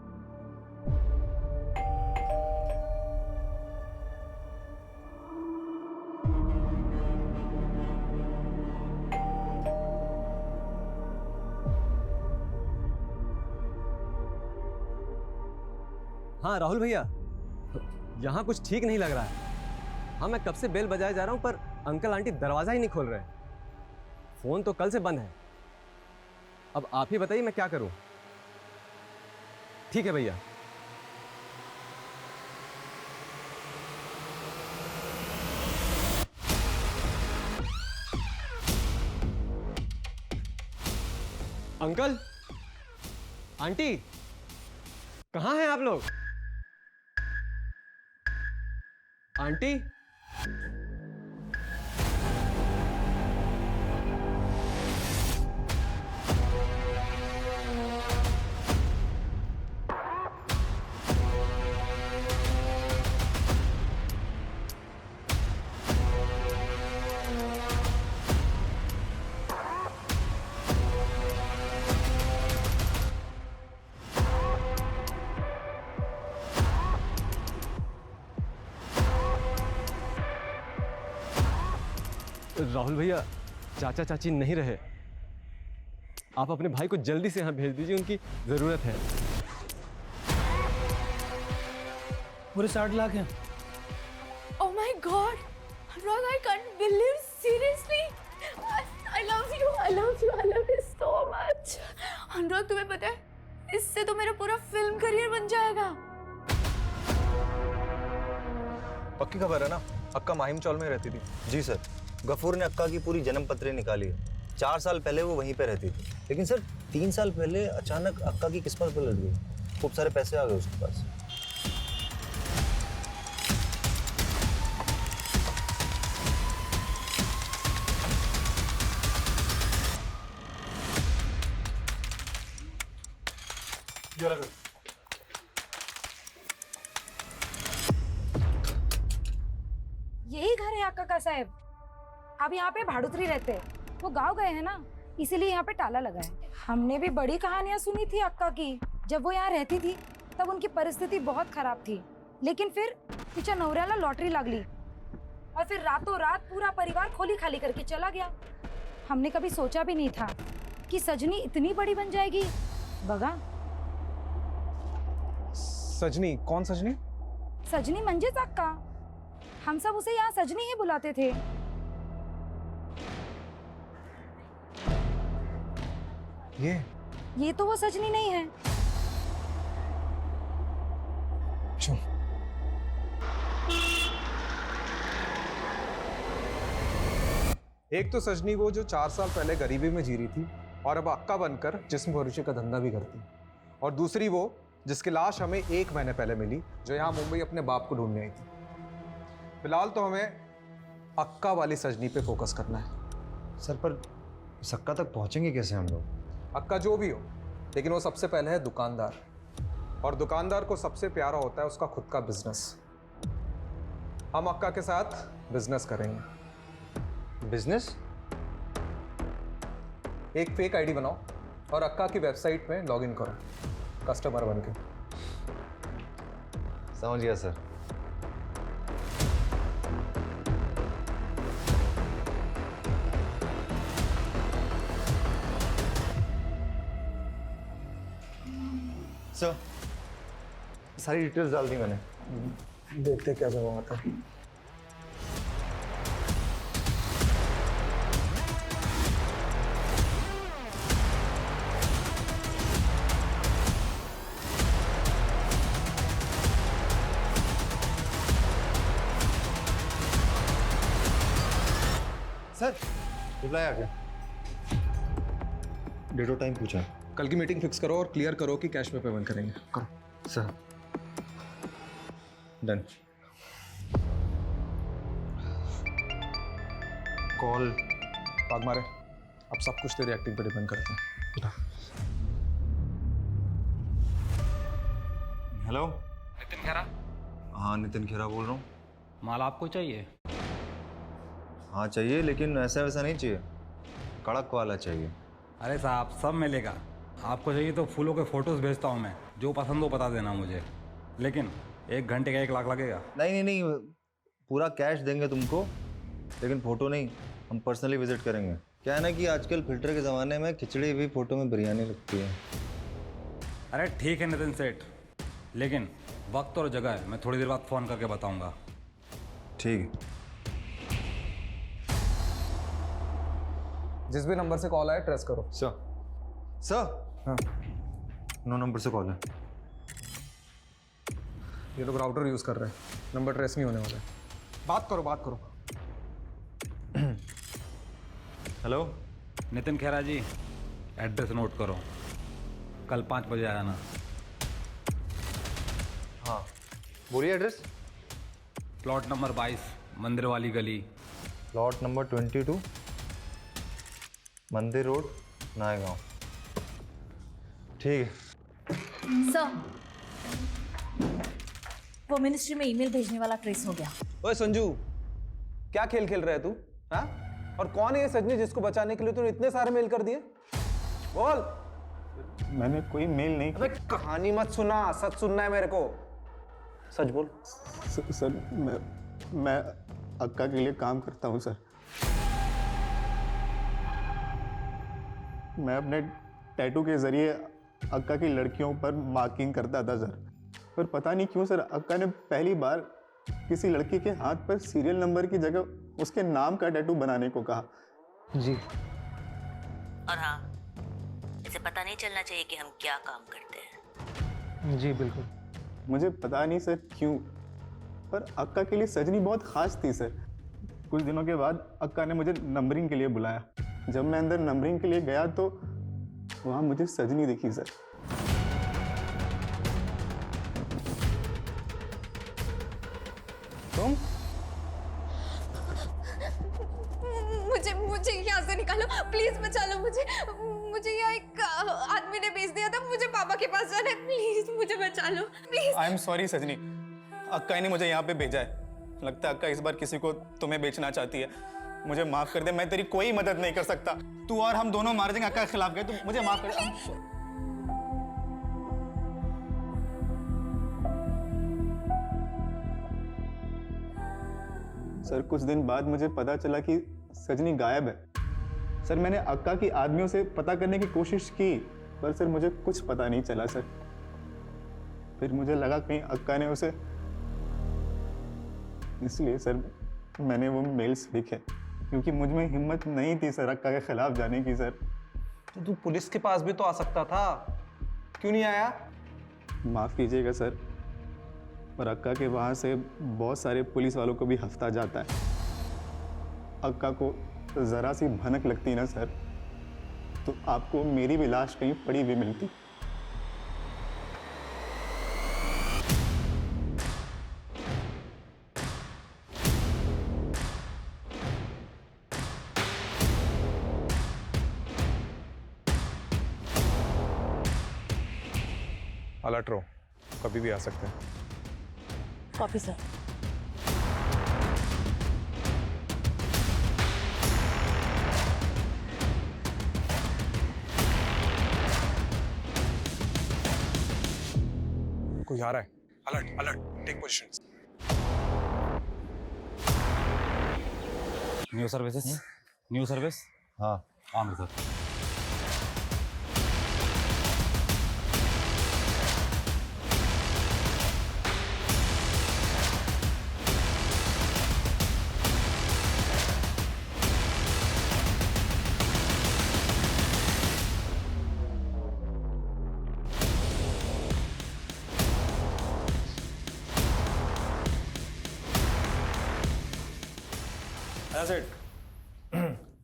C: हाँ राहुल भैया, यहाँ कुछ ठीक नहीं लग रहा है। हाँ मैं कब से बेल बजाए जा रहा हूँ पर अंकल आंटी दरवाजा ही नहीं खोल रहे। फोन तो कल से बंद है। अब आप ही बताइए मैं क्या करूँ। ठीक है भैया। अंकल आंटी कहाँ हैं आप लोग? आंटी राहुल भैया, चाचा चाची नहीं रहे। आप अपने भाई को जल्दी से यहाँ भेज दीजिए, उनकी जरूरत है।
K: पूरे 60 लाख हैं।
R: Oh my God, Anurag, I can't believe, seriously. I love you, I love you, I love you so much. अनुराग तुम्हें पता है, इससे तो मेरा पूरा फिल्म करियर बन जाएगा।
X: पक्की खबर है ना? अक्का माहिम चौल में रहती थी। जी सर। गफूर ने अक्का की पूरी जन्म पत्री निकाली है। 4 साल पहले वो वहीं पे रहती थी, लेकिन सर 3 साल पहले अचानक अक्का की किस्मत पलट गई। खूब सारे पैसे आ गए उसके पास।
I: यही घर है काका साहब। अब यहाँ पे भाड़ुतरी रहते हैं, वो गांव गए हैं ना, इसीलिए यहाँ पे ताला लगा है। हमने भी बड़ी कहानियां सुनी थी अक्का की। जब वो यहाँ रहती थी तब उनकी परिस्थिति बहुत खराब थी, लेकिन फिर तिच्या नवऱ्याला लॉटरी लागली और फिर रातों रात पूरा परिवार खोली खाली करके चला गया। हमने कभी सोचा भी नहीं था कि सजनी इतनी बड़ी बन जाएगी। बघा
W: सजनी? कौन सजनी?
I: सजनी मंजेच अक्का। हम सब उसे यहाँ सजनी ही बुलाते थे। ये तो वो सजनी नहीं है।
W: एक तो सजनी वो जो 4 साल पहले गरीबी में जी रही थी और अब अक्का बनकर जिस्म फरोशी का धंधा भी करती, और दूसरी वो जिसकी लाश हमें 1 महीने पहले मिली, जो यहाँ मुंबई अपने बाप को ढूंढने आई थी। फिलहाल तो हमें अक्का वाली सजनी पे फोकस करना है।
X: सर पर इस अक्का तक पहुंचेंगे कैसे हम लोग?
W: अक्का जो भी हो, लेकिन वो सबसे पहले है दुकानदार, और दुकानदार को सबसे प्यारा होता है उसका खुद का बिजनेस। हम अक्का के साथ बिजनेस करेंगे।
X: बिजनेस?
W: एक फेक आईडी बनाओ और अक्का की वेबसाइट में लॉगिन करो कस्टमर बनके।
X: समझ गया सर। सर सारी डिटेल्स डाल दी मैंने,
K: देखते क्या जवाब आता है।
X: सर रिप्लाई आ गया। डेट और टाइम पूछा।
W: कल की मीटिंग फिक्स करो और क्लियर करो कि कैश में पेमेंट करेंगे। करो
X: सर। डन।
W: कॉल भाग मारे। अब सब कुछ तेरी एक्टिंग पे डिपेंड करता है।
X: हेलो
S: नितिन खेरा।
X: हाँ नितिन खेरा बोल रहा हूँ।
S: माल आपको चाहिए?
X: हाँ चाहिए, लेकिन ऐसा वैसा नहीं चाहिए, कड़क वाला चाहिए।
S: अरे साहब सब मिलेगा। आपको चाहिए तो फूलों के फोटोज भेजता हूँ मैं, जो पसंद हो बता देना मुझे, लेकिन 1 घंटे का 1 लाख लगेगा।
X: नहीं, पूरा कैश देंगे तुमको, लेकिन फोटो नहीं, हम पर्सनली विजिट करेंगे। क्या है ना कि आजकल फिल्टर के ज़माने में खिचड़ी भी फोटो में बिरयानी लगती है।
S: अरे ठीक है नितिन सेठ, लेकिन वक्त और जगह मैं थोड़ी देर बाद फ़ोन करके बताऊँगा।
X: ठीक है।
W: जिस भी नंबर से कॉल आए ट्रेस करो।
X: सर हाँ 9 नंबर से कॉल है।
W: ये लोग राउटर यूज कर रहे हैं, नंबर ट्रेस नहीं होने वाला है। बात करो।
X: हेलो
S: नितिन खेरा जी, एड्रेस नोट करो, कल 5 बजे आना।
X: हाँ बोलिए एड्रेस।
S: प्लॉट नंबर 22 मंदिर वाली गली।
X: प्लॉट नंबर 22 मंदिर रोड नायगांव। ठीक है
B: सर, वो मिनिस्ट्री में ईमेल भेजने वाला ट्रेस हो गया।
W: ओए संजू, क्या खेल खेल रहा है तू? हाँ? और कौन है ये सजनी जिसको बचाने के लिए तूने इतने सारे मेल कर दिए? बोल। मैंने कोई मेल नहीं। अबे कहानी मत सुना, सच सुनना है मेरे को। सच बोल।
M: सर मैं अक्का के लिए काम करता हूँ सर। मैं अपने टैटू के जरिए अक्का की लड़कियों पर मार्किंग करता था सर, पर पता नहीं क्यों सर अक्का ने पहली बार किसी लड़की के हाथ पर सीरियल नंबर की जगह उसके नाम का टैटू बनाने को कहा। जी।
N: और हाँ, इसे पता नहीं चलना चाहिए कि हम क्या काम करते हैं।
M: जी बिल्कुल। मुझे पता नहीं सर क्यों, पर अक्का के लिए सजनी बहुत खास थी सर। कुछ दिनों के बाद अक्का ने मुझे नंबरिंग के लिए बुलाया। जब मैं अंदर नंबरिंग के लिए गया तो वहाँ मुझे सजनी दिखी सर।
W: तुम?
R: मुझे यहाँ से निकालो, प्लीज बचा लो मुझे यहाँ एक आदमी ने भेज दिया था, मुझे पापा के पास जाना है, प्लीज मुझे बचा लो प्लीज।
M: आई एम सॉरी सजनी, अक्का ने मुझे यहाँ पे भेजा है। लगता है अक्का इस बार किसी को तुम्हें बेचना चाहती है। मुझे माफ कर दे, मैं तेरी कोई मदद नहीं कर सकता। तू और हम दोनों मार्जिंग अक्का के खिलाफ गए, तो मुझे माफ कर दे। सर कुछ दिन बाद मुझे पता चला कि सजनी गायब है। सर मैंने अक्का की आदमियों से पता करने की कोशिश की, पर सर मुझे कुछ पता नहीं चला सर। फिर मुझे लगा कहीं अक्का ने उसे, इसलिए सर मैंने वो मेल्स लिखे, क्योंकि मुझ में हिम्मत नहीं थी सर अक्का के खिलाफ जाने की सर।
W: तो तू पुलिस के पास भी तो आ सकता था, क्यों नहीं आया?
M: माफ़ कीजिएगा सर, पर अक्का के वहाँ से बहुत सारे पुलिस वालों को भी हफ्ता जाता है। अक्का को ज़रा सी भनक लगती ना सर, तो आपको मेरी भी लाश कहीं पड़ी हुई मिलती।
W: अलर्ट रहो, कभी भी आ सकते हैं।
B: Copy sir.
W: कोई आ रहा है। Alert alert, take positions.
O: New services, new service.
X: हाँ
O: अमृतसर।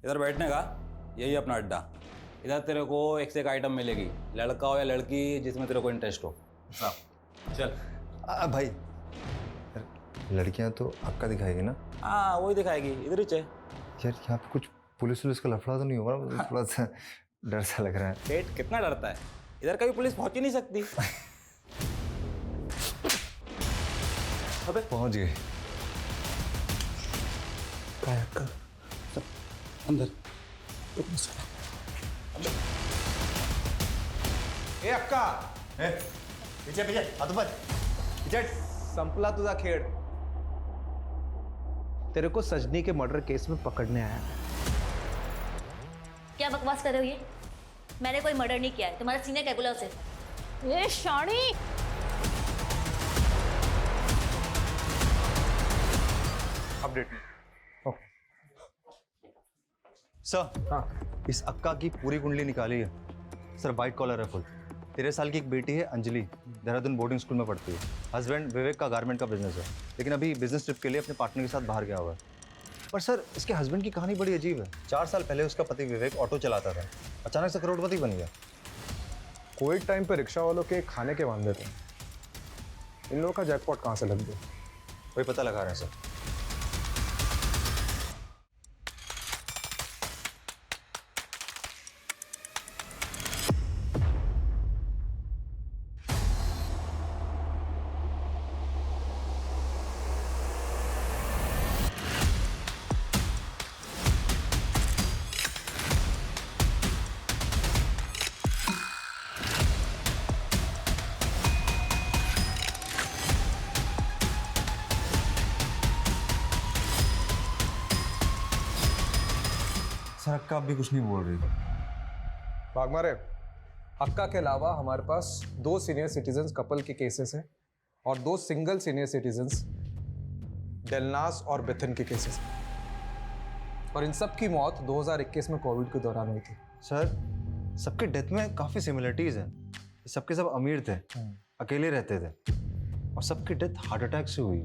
O: इधर बैठने का यही अपना अड्डा। इधर तेरे को एक से एक आइटम मिलेगी, लड़का हो या लड़की, जिसमें तेरे को इंटरेस्ट हो। चल
X: भाई, लड़कियां तो अक्का दिखाएगी ना?
O: हाँ वही दिखाएगी, इधर ही चल।
X: यार यहाँ पे कुछ पुलिस का लफड़ा तो नहीं होगा ना? थोड़ा सा डर सा लग रहा है।
O: पेट कितना डरता है, इधर कभी पुलिस पहुंच ही नहीं सकती।
X: अबे पहुंच गए।
W: अंदर। ए अक्का,
X: पीछे पीछे हाथ ऊपर पीछे।
W: संपला तुझा खेड। तेरे को सजनी के मर्डर केस में पकड़ने आया।
B: क्या बकवास कर रहे हो ये? मैंने कोई मर्डर नहीं किया है, तुम्हारा सीनियर कैगुलर से। ये शानी।
W: अपडेट।
X: सर हाँ, इस अक्का की पूरी कुंडली निकाली है सर। वाइट कॉलर है फुल। 13 साल की एक बेटी है अंजलि, देहरादून बोर्डिंग स्कूल में पढ़ती है। हस्बैंड विवेक का गारमेंट का बिजनेस है, लेकिन अभी बिजनेस ट्रिप के लिए अपने पार्टनर के साथ बाहर गया हुआ है। पर सर इसके हस्बैंड की कहानी बड़ी अजीब है। 4 साल पहले उसका पति विवेक ऑटो चलाता था, अचानक से करोड़पति बन गया।
W: कोविड टाइम पे रिक्शा वालों के खाने के वांदे थे। इन लोगों का जैकपॉट कहाँ से लग गया?
X: वही पता लगा रहे हैं सर। सर अक्का अब भी कुछ नहीं बोल रही।
W: बागमारे, अक्का के अलावा हमारे पास 2 सीनियर सिटीजन्स कपल के केसेस हैं और 2 सिंगल सीनियर सिटीजन्स डेलनास और बिथन के केसेस हैं। और इन सब की मौत 2021 में कोविड के दौरान हुई थी।
X: सर सबके डेथ में काफ़ी सिमिलरिटीज़ हैं। सबके सब अमीर थे, अकेले रहते थे, और सबकी डेथ हार्ट अटैक से हुई।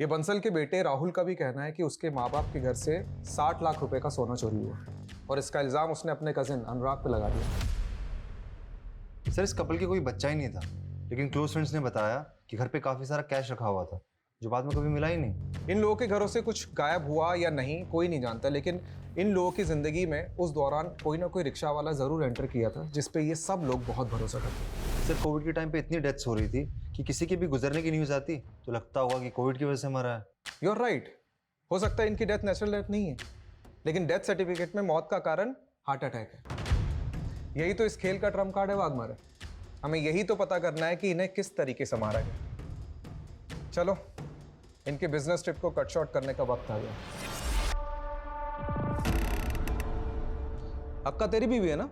W: ये बंसल के बेटे राहुल का भी कहना है कि उसके माँ बाप के घर से 60 लाख रुपए का सोना चोरी हुआ, और इसका इल्जाम उसने अपने कजिन अनुराग पे लगा दिया।
X: सर इस कपल के कोई बच्चा ही नहीं था, लेकिन क्लोज फ्रेंड्स ने बताया कि घर पे काफ़ी सारा कैश रखा हुआ था, जो बाद में कभी मिला ही नहीं।
W: इन लोगों के घरों से कुछ गायब हुआ या नहीं कोई नहीं जानता, लेकिन इन लोगों की जिंदगी में उस दौरान कोई ना कोई रिक्शा वाला जरूर एंटर किया था, जिसपे ये सब लोग बहुत भरोसा करते।
X: सर कोविड के टाइम पे इतनी डेथ्स हो रही थी कि किसी के भी गुजरने की न्यूज़ आती तो लगता होगा कि कोविड की वजह से मरा है।
W: यू आर राइट, हो सकता है इनकी डेथ नेचुरल डेथ नहीं है, लेकिन डेथ सर्टिफिकेट में मौत का कारण हार्ट अटैक है। यही तो इस खेल का ट्रम्प कार्ड है वाघमारे। हमें यही तो पता करना है कि इन्हें किस तरीके से मारा गया। चलो इनके बिजनेस ट्रिप को कट शॉर्ट करने का वक्त आ गया। अक्का तेरी बीवी है ना?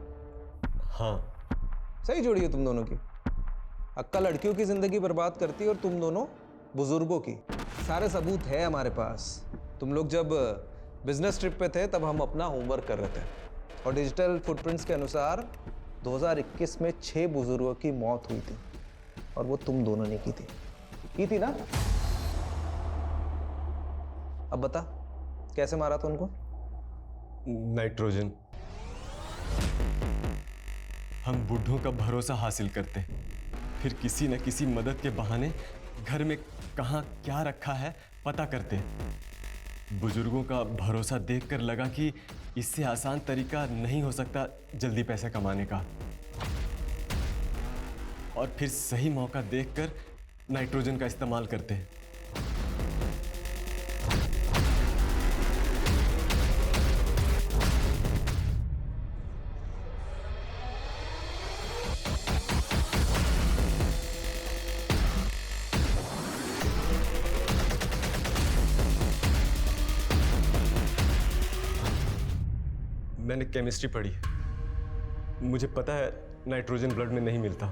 X: हाँ।
W: सही जोड़ी है तुम दोनों की। अक्का लड़कियों की जिंदगी बर्बाद करती है और तुम दोनों बुजुर्गों की। सारे सबूत है हमारे पास। तुम लोग जब बिजनेस ट्रिप पे थे तब हम अपना होमवर्क कर रहे थे, और डिजिटल फुटप्रिंट्स के अनुसार 2021 में 6 बुजुर्गों की मौत हुई थी, और वो तुम दोनों ने की थी ना? अब बता कैसे मारा था उनको?
C: नाइट्रोजन। हम बूढ़ों का भरोसा हासिल करते, फिर किसी न किसी मदद के बहाने घर में कहाँ क्या रखा है पता करते। बुजुर्गों का भरोसा देखकर लगा कि इससे आसान तरीका नहीं हो सकता जल्दी पैसा कमाने का, और फिर सही मौका देखकर नाइट्रोजन का इस्तेमाल करते हैं। मैंने केमिस्ट्री पढ़ी है, मुझे पता है नाइट्रोजन ब्लड में नहीं मिलता।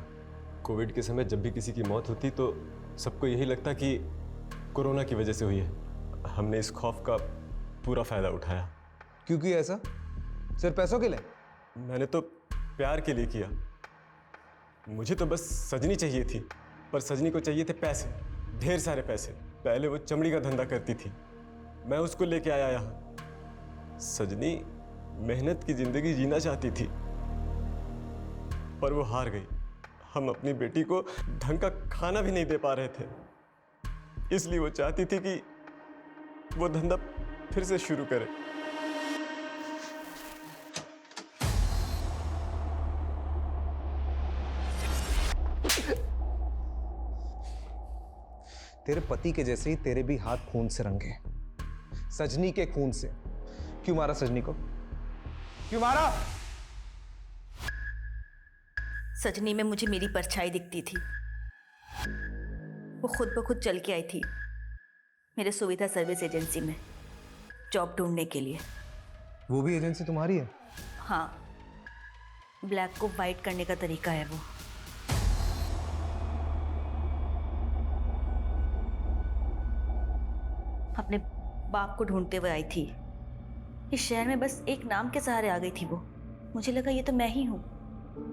C: कोविड के समय जब भी किसी की मौत होती तो सबको यही लगता कि कोरोना की वजह से हुई है। हमने इस खौफ का पूरा फायदा उठाया।
W: क्योंकि ऐसा सिर्फ पैसों के लिए?
C: मैंने तो प्यार के लिए किया। मुझे तो बस सजनी चाहिए थी, पर सजनी को चाहिए थे पैसे, ढेर सारे पैसे। पहले वो चमड़ी का धंधा करती थी, मैं उसको लेके आया यहाँ। सजनी मेहनत की जिंदगी जीना चाहती थी, पर वो हार गई। हम अपनी बेटी को ढंग का खाना भी नहीं दे पा रहे थे, इसलिए वो चाहती थी कि वो धंधा फिर से शुरू करे।
W: तेरे पति के जैसे ही तेरे भी हाथ खून से रंगे, सजनी के खून से। क्यों मारा सजनी को? क्यों मारा?
N: सजनी में मुझे मेरी परछाई दिखती थी। वो खुद ब खुद चल के आई थी मेरे सुविधा सर्विस एजेंसी में जॉब ढूंढने के लिए।
W: वो भी एजेंसी तुम्हारी है?
N: हाँ, ब्लैक को वाइट करने का तरीका है वो। अपने बाप को ढूंढते हुए आई थी। इस शहर में बस एक नाम के सहारे आ गई थी वो। मुझे लगा ये तो मैं ही हूं,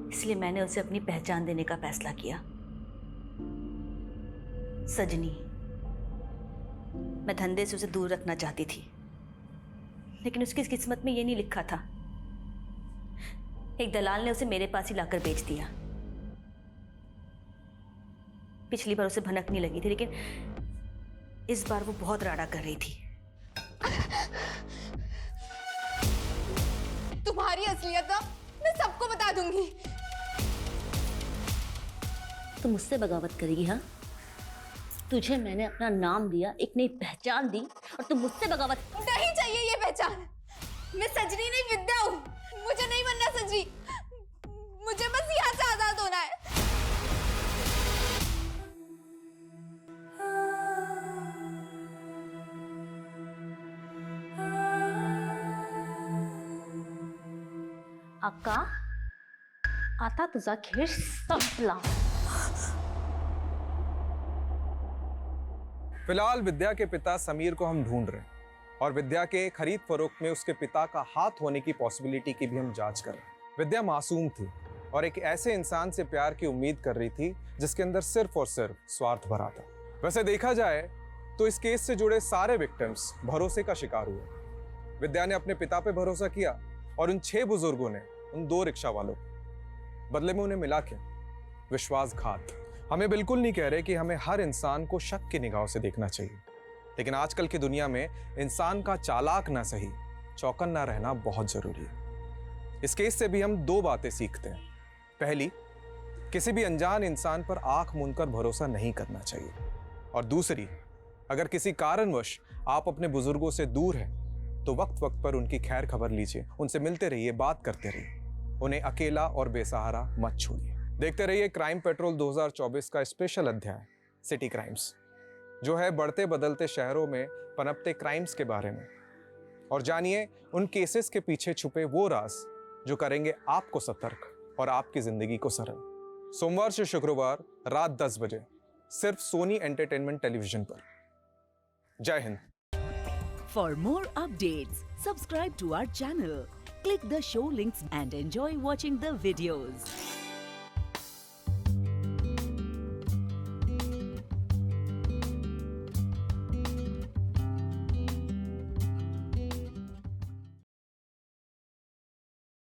N: इसलिए मैंने उसे अपनी पहचान देने का फैसला किया। सजनी, मैं धंधे से उसे दूर रखना चाहती थी, लेकिन उसकी किस्मत में ये नहीं लिखा था। एक दलाल ने उसे मेरे पास ही लाकर बेच दिया। पिछली बार उसे भनक नहीं लगी थी, लेकिन इस बार वो बहुत राड़ा कर रही थी।
R: तुम्हारी असलियत मैं सबको बता दूंगी।
N: तुम मुझसे बगावत करेगी? हाँ, तुझे मैंने अपना नाम दिया, एक नई पहचान दी, और तुम मुझसे बगावत?
R: नहीं चाहिए ये पहचान। मैं सजनी नहीं, विद्या हूँ। मुझे नहीं बनना सजनी, मुझे बस यहाँ से आजाद होना है।
B: अक्का, आता तुझा खेळ संपला।
W: फिलहाल विद्या के पिता समीर को हम ढूंढ रहे हैं, और विद्या के खरीद फरोख्त में उसके पिता का हाथ होने की पॉसिबिलिटी की भी हम जांच कर रहे हैं। विद्या मासूम थी और एक ऐसे इंसान से प्यार की उम्मीद कर रही थी जिसके अंदर सिर्फ और सिर्फ स्वार्थ भरा था। वैसे देखा जाए तो इस केस से जुड़े सारे विक्टिम्स भरोसे का शिकार हुए। विद्या ने अपने पिता पे भरोसा किया, और उन 6 बुजुर्गों ने उन 2 रिक्शा वालों को। बदले में उन्हें मिला क्या? विश्वासघात। हमें बिल्कुल नहीं कह रहे कि हमें हर इंसान को शक की निगाहों से देखना चाहिए, लेकिन आजकल की दुनिया में इंसान का चालाक ना सही, चौकन्ना रहना बहुत जरूरी है। इस केस से भी हम 2 बातें सीखते हैं। पहली, किसी भी अनजान इंसान पर आंख मूंदकर भरोसा नहीं करना चाहिए, और दूसरी, अगर किसी कारणवश आप अपने बुजुर्गों से दूर हैं तो वक्त वक्त पर उनकी खैर खबर लीजिए, उनसे मिलते रहिए, बात करते रहिए। उन्हें अकेला और बेसहारा मत छोड़िए। देखते रहिए क्राइम पेट्रोल 2024 का स्पेशल अध्याय सिटी क्राइम्स, जो है बढ़ते बदलते शहरों में पनपते क्राइम्स के बारे में। और जानिए उन केसेस के पीछे छुपे वो राज जो करेंगे आपको सतर्क और आपकी जिंदगी को सरल। सोमवार से शुक्रवार रात 10 बजे सिर्फ सोनी एंटरटेनमेंट टेलीविजन पर। जय Hind.
J: For more updates, subscribe to our channel, click the show links and enjoy watching the videos.